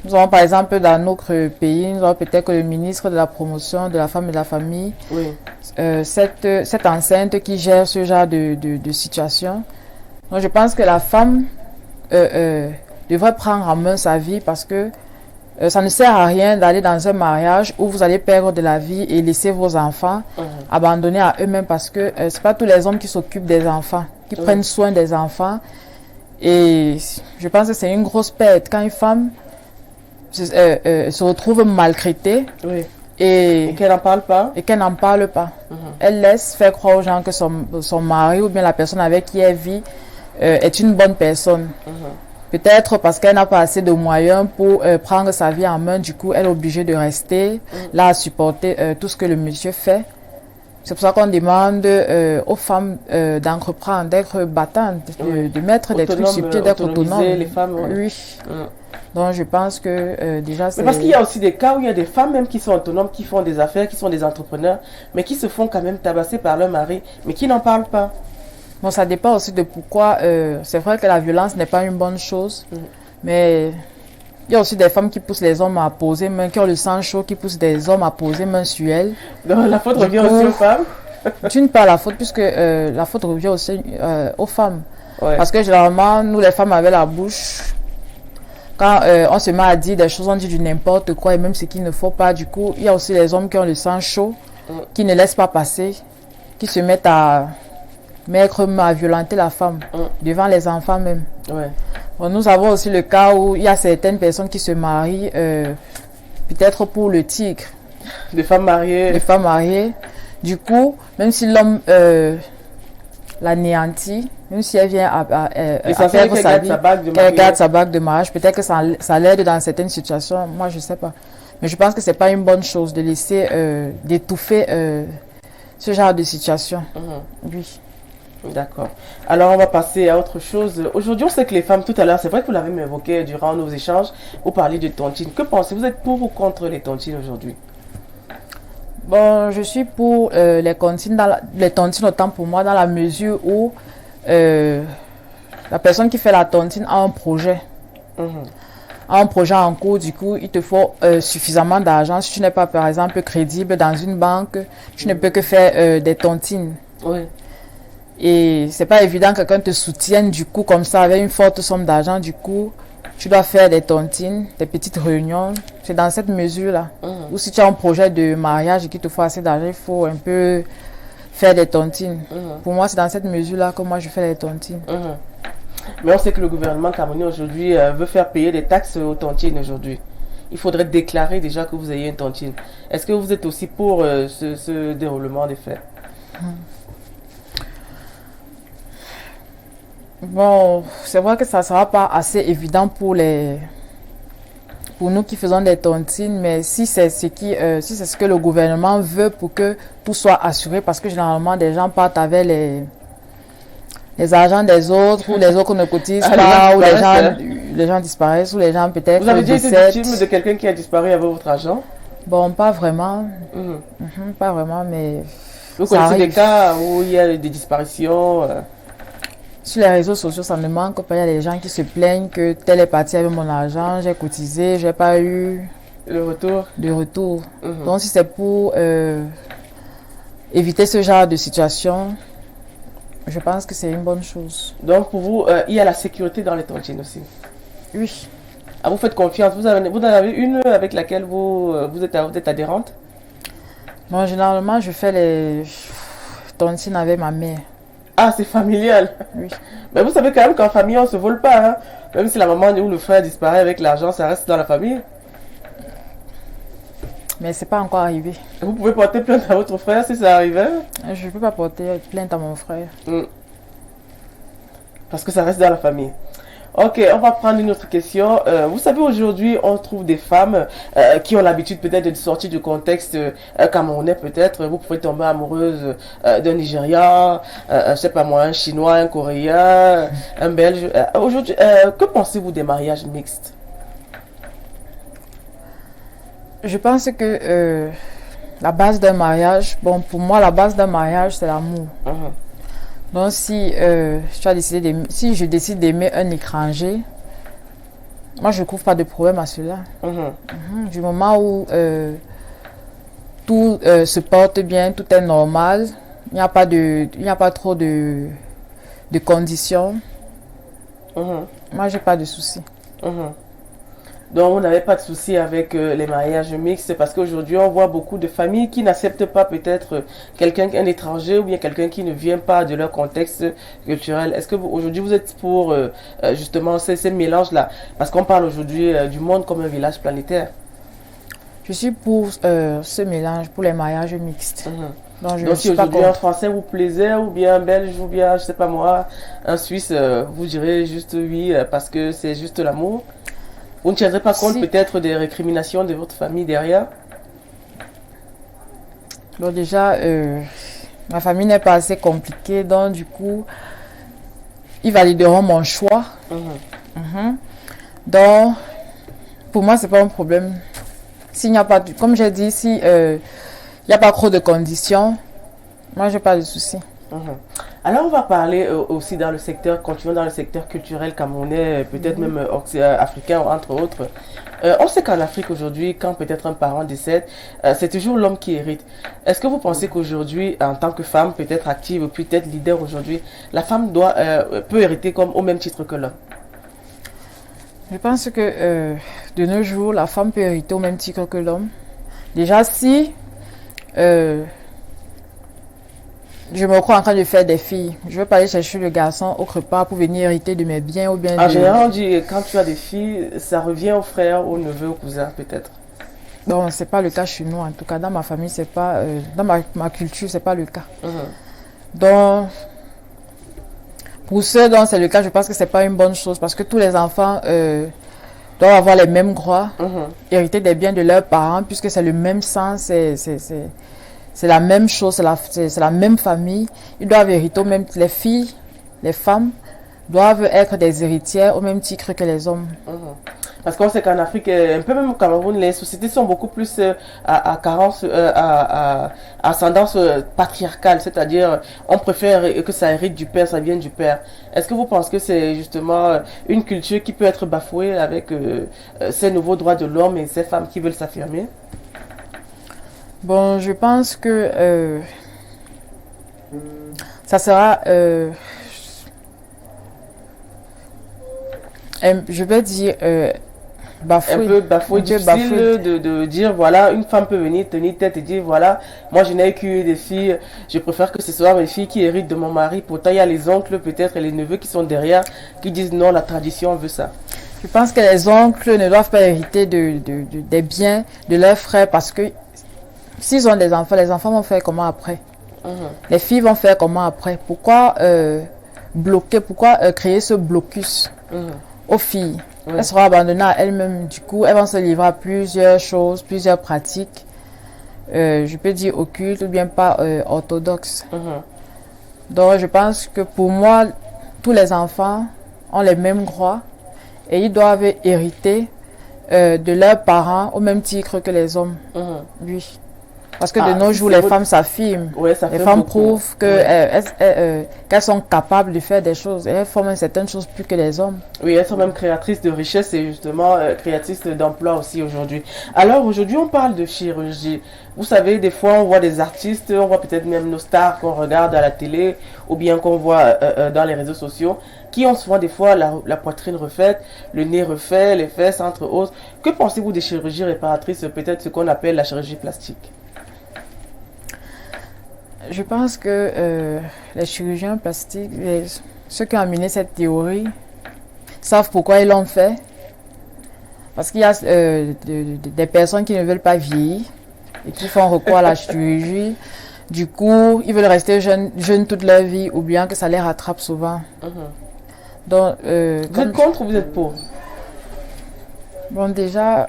Nous avons par exemple dans notre pays, nous avons peut-être le ministre de la promotion de la femme et de la famille, cette enceinte qui gère ce genre de situation. Donc je pense que la femme devrait prendre en main sa vie parce que ça ne sert à rien d'aller dans un mariage où vous allez perdre de la vie et laisser vos enfants abandonnés à eux-mêmes parce que c'est pas tous les hommes qui s'occupent des enfants, qui prennent soin des enfants. Et je pense que c'est une grosse perte quand une femme se retrouve maltraitée et qu'elle n'en parle pas. Elle laisse faire croire aux gens que son mari ou bien la personne avec qui elle vit est une bonne personne. Peut-être parce qu'elle n'a pas assez de moyens pour prendre sa vie en main. Du coup, elle est obligée de rester là à supporter tout ce que le monsieur fait. C'est pour ça qu'on demande aux femmes d'entreprendre, d'être battantes, de mettre des trucs sur pied, d'être autonomes. Les femmes, oui. Donc, je pense que déjà c'est... Mais parce qu'il y a aussi des cas où il y a des femmes même qui sont autonomes, qui font des affaires, qui sont des entrepreneurs, mais qui se font quand même tabasser par leur mari, mais qui n'en parlent pas. Bon, ça dépend aussi de pourquoi. C'est vrai que la violence n'est pas une bonne chose, mais il y a aussi des femmes qui poussent les hommes à poser main, qui ont le sang chaud, qui poussent des hommes à poser main sur elles. Donc la faute revient aussi aux femmes. D'une part la faute, puisque la faute revient aussi aux femmes. Parce que généralement, nous les femmes avec la bouche, quand on se met à dire des choses, on dit du n'importe quoi et même ce qu'il ne faut pas. Du coup, il y a aussi les hommes qui ont le sang chaud, qui ne laissent pas passer, qui se mettent à violenter la femme devant les enfants même. Bon, nous avons aussi le cas où il y a certaines personnes qui se marient peut-être pour le tigre. Des femmes mariées. Du coup, même si l'homme l'anéantit, même si elle vient à perdre sa vie, qu'elle garde sa bague de mariage, peut-être que ça l'aide dans certaines situations. Moi, je ne sais pas. Mais je pense que ce n'est pas une bonne chose de laisser d'étouffer ce genre de situation. Oui. D'accord. Alors, on va passer à autre chose. Aujourd'hui, on sait que les femmes, tout à l'heure, c'est vrai que vous l'avez évoqué durant nos échanges, vous parlez de tontines. Que pensez-vous? Vous êtes pour ou contre les tontines aujourd'hui? Bon, je suis pour les tontines, autant pour moi, dans la mesure où la personne qui fait la tontine a un projet. A un projet en cours, du coup, il te faut suffisamment d'argent. Si tu n'es pas, par exemple, crédible dans une banque, tu ne peux que faire des tontines. Et c'est pas évident que quelqu'un te soutienne du coup comme ça avec une forte somme d'argent. Du coup, tu dois faire des tontines, des petites réunions. C'est dans cette mesure-là. Ou si tu as un projet de mariage et qu'il te faut assez d'argent, il faut un peu faire des tontines. Pour moi, c'est dans cette mesure-là que moi je fais les tontines. Mais on sait que le gouvernement camerounais aujourd'hui veut faire payer des taxes aux tontines aujourd'hui. Il faudrait déclarer déjà que vous ayez une tontine. Est-ce que vous êtes aussi pour ce déroulement des faits? Bon, c'est vrai que ça ne sera pas assez évident pour nous qui faisons des tontines, mais si c'est ce que le gouvernement veut pour que tout soit assuré, parce que généralement des gens partent avec les argents des autres, ou les autres ne cotisent pas, ou les gens les gens disparaissent ou les gens peut-être Vous avez déjà été décèdent. victime de quelqu'un qui a disparu avec votre argent? Bon, pas vraiment. Mhm. Pas vraiment, mais Vous ça connaissez des arrive. cas où il y a des disparitions? Sur les réseaux sociaux, ça ne manque pas. Il y a des gens qui se plaignent que tel est parti avec mon argent, j'ai cotisé, j'ai pas eu Le retour? de retour. Mhm. Donc, si c'est pour éviter ce genre de situation, je pense que c'est une bonne chose. Donc pour vous, il y a la sécurité dans les tontines aussi. Oui. Ah, vous faites confiance. Vous en avez une avec laquelle vous êtes adhérente? Moi, généralement, je fais les tontines avec ma mère. Ah, c'est familial. Oui. Mais vous savez quand même qu'en famille, on ne se vole pas. Hein? Même si la maman ou le frère disparaît avec l'argent, ça reste dans la famille. Mais c'est pas encore arrivé. Vous pouvez porter plainte à votre frère si ça arrivait. Je ne peux pas porter plainte à mon frère. Parce que ça reste dans la famille. Ok, on va prendre une autre question. Vous savez, aujourd'hui, on trouve des femmes qui ont l'habitude peut-être de sortir du contexte camerounais peut-être. Vous pouvez tomber amoureuse d'un Nigérian, je sais pas moi, un Chinois, un Coréen, un Belge. Aujourd'hui, que pensez-vous des mariages mixtes? Je pense que la base d'un mariage, bon, pour moi, la base d'un mariage, c'est l'amour. Mhm. Donc, si je décide d'aimer un étranger, moi, je ne trouve pas de problème à cela. Mhm. Du moment où tout se porte bien, tout est normal, il n'y a pas trop de conditions. Mhm. Moi, j'ai pas de soucis. Mhm. Donc, vous n'avez pas de souci avec les mariages mixtes parce qu'aujourd'hui, on voit beaucoup de familles qui n'acceptent pas peut-être un étranger ou bien quelqu'un qui ne vient pas de leur contexte culturel. Est-ce que aujourd'hui, vous êtes pour justement ces mélanges-là? Parce qu'on parle aujourd'hui du monde comme un village planétaire. Je suis pour ce mélange, pour les mariages mixtes. Mhm. Donc, je Donc, ne si suis pas aujourd'hui un contre. Français vous plaisait, ou bien un Belge, ou bien, je sais pas moi, un Suisse, vous direz juste oui parce que c'est juste l'amour. Vous ne tiendrez pas compte Si. peut-être des récriminations de votre famille derrière? Donc déjà, ma famille n'est pas assez compliquée, donc du coup, ils valideront mon choix. Mhm. Donc, pour moi, c'est pas un problème. S'il n'y a pas, comme j'ai dit, si il n'y a pas trop de conditions, moi, j'ai pas de souci. Mhm. Alors, on va parler aussi dans le secteur, continuons dans le secteur culturel camerounais, peut-être même africain, entre autres. On sait qu'en Afrique aujourd'hui, quand peut-être un parent décède, c'est toujours l'homme qui hérite. Est-ce que vous pensez qu'aujourd'hui, en tant que femme, peut-être active, peut-être leader aujourd'hui, la femme peut hériter comme au même titre que l'homme? Je pense que de nos jours, la femme peut hériter au même titre que l'homme. Déjà, si je me crois en train de faire des filles, je ne vais pas aller chercher le garçon autre part pour venir hériter de mes biens ou bien En de... général, on dit quand tu as des filles, ça revient au frère, au neveu, au cousin, peut-être. Non, c'est pas le cas chez nous. En tout cas, dans ma famille, c'est pas... dans ma culture, c'est pas le cas. Mhm. Donc, pour ceux dont c'est le cas, je pense que c'est pas une bonne chose parce que tous les enfants doivent avoir les mêmes droits, Mhm. hériter des biens de leurs parents puisque c'est le même sang, c'est la même chose, c'est la même famille. Ils doivent hériter au même... Les filles, les femmes doivent être des héritières au même titre que les hommes. Mhm. Parce qu'on sait qu'en Afrique, un peu même au Cameroun, les sociétés sont beaucoup plus à ascendance patriarcale, c'est-à-dire on préfère que ça hérite du père, ça vienne du père. Est-ce que vous pensez que c'est justement une culture qui peut être bafouée avec ces nouveaux droits de l'homme et ces femmes qui veulent s'affirmer? Bon, je pense que ça sera, je vais dire, bafoué. Un peu bafoué, difficile de dire, voilà, une femme peut venir tenir tête et dire, voilà, moi je n'ai que des filles, je préfère que ce soit mes filles qui héritent de mon mari. Pourtant, il y a les oncles peut-être et les neveux qui sont derrière, qui disent, non, la tradition veut ça. Je pense que les oncles ne doivent pas hériter des biens de leurs frères parce que s'ils ont des enfants, les enfants vont faire comment après? Les filles vont faire comment après? Pourquoi bloquer, pourquoi créer ce blocus aux filles? Elles seront abandonnées à elles-mêmes. Du coup, elles vont se livrer à plusieurs choses, plusieurs pratiques. Je peux dire occultes ou bien pas orthodoxes. Donc, je pense que pour moi, tous les enfants ont les mêmes droits et ils doivent hériter de leurs parents au même titre que les hommes. Oui. Parce que de nos jours, les femmes s'affirment. Ouais, ça les fait femmes beaucoup. prouvent que, qu'elles sont capables de faire des choses. Et elles font certaines choses plus que les hommes. Oui, elles sont même créatrices de richesse et justement créatrices d'emploi aussi aujourd'hui. Alors aujourd'hui, on parle de chirurgie. Vous savez, des fois, on voit des artistes, on voit peut-être même nos stars qu'on regarde à la télé ou bien qu'on voit dans les réseaux sociaux qui ont souvent des fois la poitrine refaite, le nez refait, les fesses, entre autres. Que pensez-vous des chirurgies réparatrices, peut-être ce qu'on appelle la chirurgie plastique? Je pense que les chirurgiens plastiques, ceux qui ont amené cette théorie, savent pourquoi ils l'ont fait. Parce qu'il y a des personnes qui ne veulent pas vieillir et qui font recours à la chirurgie. Du coup, ils veulent rester jeunes toute leur vie ou bien que ça les rattrape souvent. Donc, vous êtes contre ou vous êtes pour? Bon, déjà,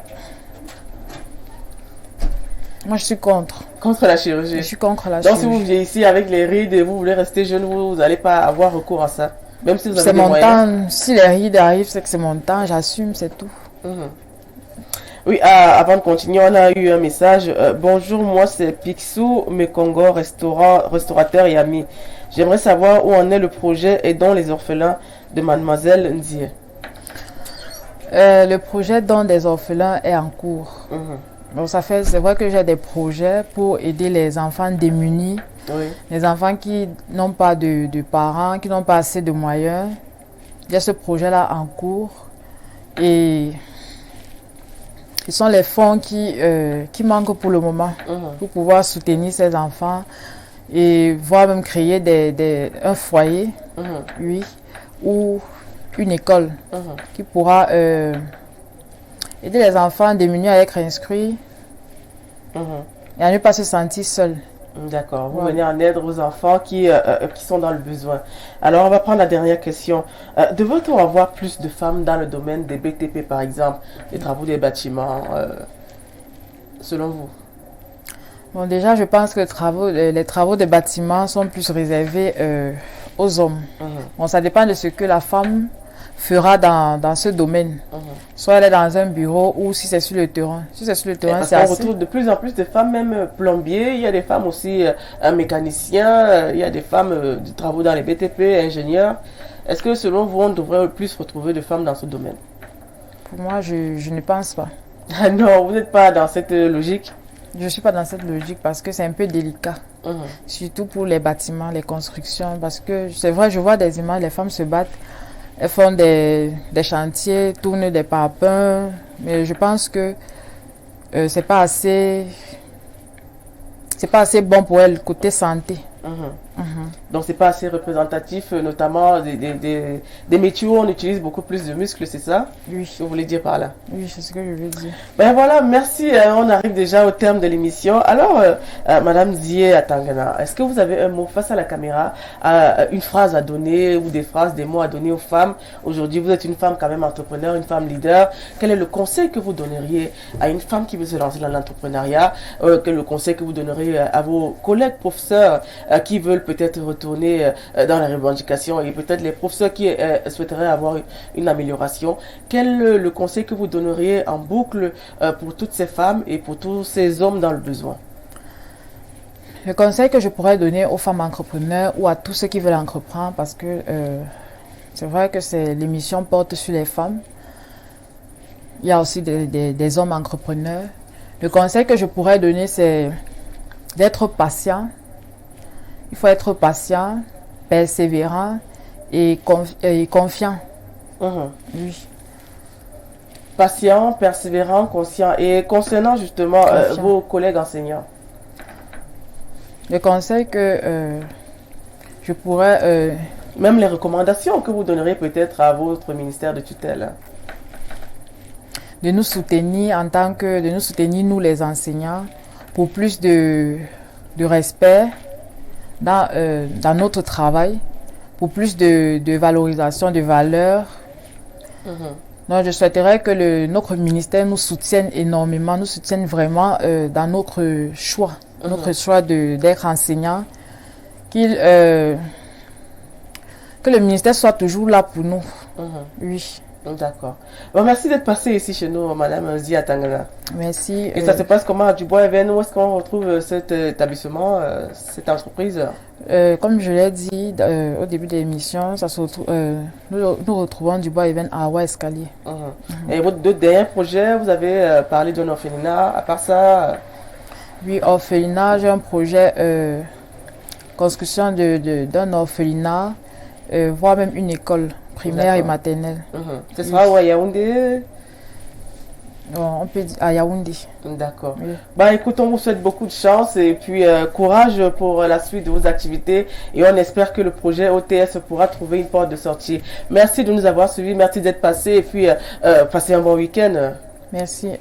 moi je suis contre. Contre la chirurgie. Je suis contre la Donc chirurgie. si vous vieillissez avec les rides et vous voulez rester jeune, vous n'allez pas avoir recours à ça. Même si vous avez C'est des mon moyens. temps. Si les rides arrivent, c'est que c'est mon temps. J'assume, c'est tout. Oui, avant de continuer, on a eu un message. Bonjour, moi c'est Picsou, Mekongo, restaurateur et ami. J'aimerais savoir où en est le projet Aidons les orphelins de Mademoiselle Ndié. Le projet Don des orphelins est en cours. Donc c'est vrai que j'ai des projets pour aider les enfants démunis, les enfants qui n'ont pas de parents, qui n'ont pas assez de moyens. Il y a ce projet-là en cours et ce sont les fonds qui manquent pour le moment pour pouvoir soutenir ces enfants et voire même créer un foyer, oui, ou une école qui pourra aider les enfants démunis à être inscrits et à ne pas se sentir seuls. D'accord, vous venez en aide aux enfants qui sont dans le besoin. Alors, on va prendre la dernière question. Devrait-on avoir plus de femmes dans le domaine des BTP, par exemple, les travaux des bâtiments, selon vous? Bon, déjà, je pense que les travaux des bâtiments sont plus réservés aux hommes. Bon, ça dépend de ce que la femme fera dans ce domaine. Soit elle est dans un bureau ou si c'est sur le terrain. Si c'est sur le terrain, c'est on assez. retrouve de plus en plus de femmes, même plombiers. Il y a des femmes aussi mécaniciens. Il y a des femmes de travaux dans les BTP, ingénieurs. Est-ce que selon vous, on devrait plus retrouver de femmes dans ce domaine? Pour moi, je ne pense pas. Non, vous n'êtes pas dans cette logique. Je ne suis pas dans cette logique parce que c'est un peu délicat. Surtout pour les bâtiments, les constructions. Parce que c'est vrai, je vois des images, les femmes se battent. Elles font des chantiers, tournent des parpaings, mais je pense que c'est pas assez bon pour elles côté santé. Donc c'est pas assez représentatif, notamment des métiers où on utilise beaucoup plus de muscles, c'est ça? Oui. Ce que vous voulez dire par là? Oui, c'est ce que je veux dire. Ben voilà, merci. On arrive déjà au terme de l'émission. Alors, Madame Ndié Atangana, est-ce que vous avez un mot face à la caméra, une phrase à donner ou des mots à donner aux femmes? Aujourd'hui, vous êtes une femme quand même entrepreneur, une femme leader. Quel est le conseil que vous donneriez à une femme qui veut se lancer dans l'entrepreneuriat? Quel est le conseil que vous donneriez à vos collègues professeurs qui veulent peut-être retourner dans les revendications et peut-être les professeurs qui souhaiteraient avoir une amélioration? Quel est le conseil que vous donneriez en boucle pour toutes ces femmes et pour tous ces hommes dans le besoin? Le conseil que je pourrais donner aux femmes entrepreneurs ou à tous ceux qui veulent entreprendre, parce que c'est vrai que l'émission porte sur les femmes. Il y a aussi des hommes entrepreneurs. Le conseil que je pourrais donner, c'est d'être patient. Il faut être patient, persévérant et confiant. Oui. Patient, persévérant, conscient. Et concernant justement vos collègues enseignants? Le conseil que je pourrais... Même les recommandations que vous donnerez peut-être à votre ministère de tutelle? De nous soutenir de nous soutenir, nous les enseignants, pour plus de respect dans notre travail, pour plus de valorisation, de valeur. Donc, je souhaiterais que notre ministère nous soutienne énormément, nous soutienne vraiment dans notre choix d'être enseignant, que le ministère soit toujours là pour nous. Oui. D'accord. Bon, merci d'être passée ici chez nous, Madame Zia Tangana. Merci. Et ça se passe comment à Dubois Even? Où est-ce qu'on retrouve cet établissement, cette entreprise? Comme je l'ai dit au début de l'émission, nous retrouvons Dubois Even à Awa Escalier. Et votre deux derniers projets, vous avez parlé d'un orphelinat. À part ça, Oui, orphelinat, j'ai un projet construction d'un orphelinat, voire même une école primaire et D'accord. maternelle. ce sera où à Yaoundé? On peut dire à Yaoundé. D'accord. Oui. Bah écoute, on vous souhaite beaucoup de chance et puis courage pour la suite de vos activités et on espère que le projet OTS pourra trouver une porte de sortie. Merci de nous avoir suivis, merci d'être passé et puis passez un bon week-end. Merci.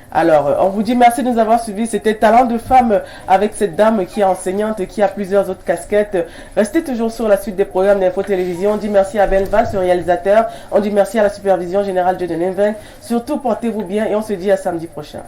Alors, on vous dit merci de nous avoir suivis. C'était Talent de femme avec cette dame qui est enseignante et qui a plusieurs autres casquettes. Restez toujours sur la suite des programmes d'Info Télévision. On dit merci à Ben Val, ce réalisateur. On dit merci à la supervision générale de Denenven. Surtout, portez-vous bien et on se dit à samedi prochain.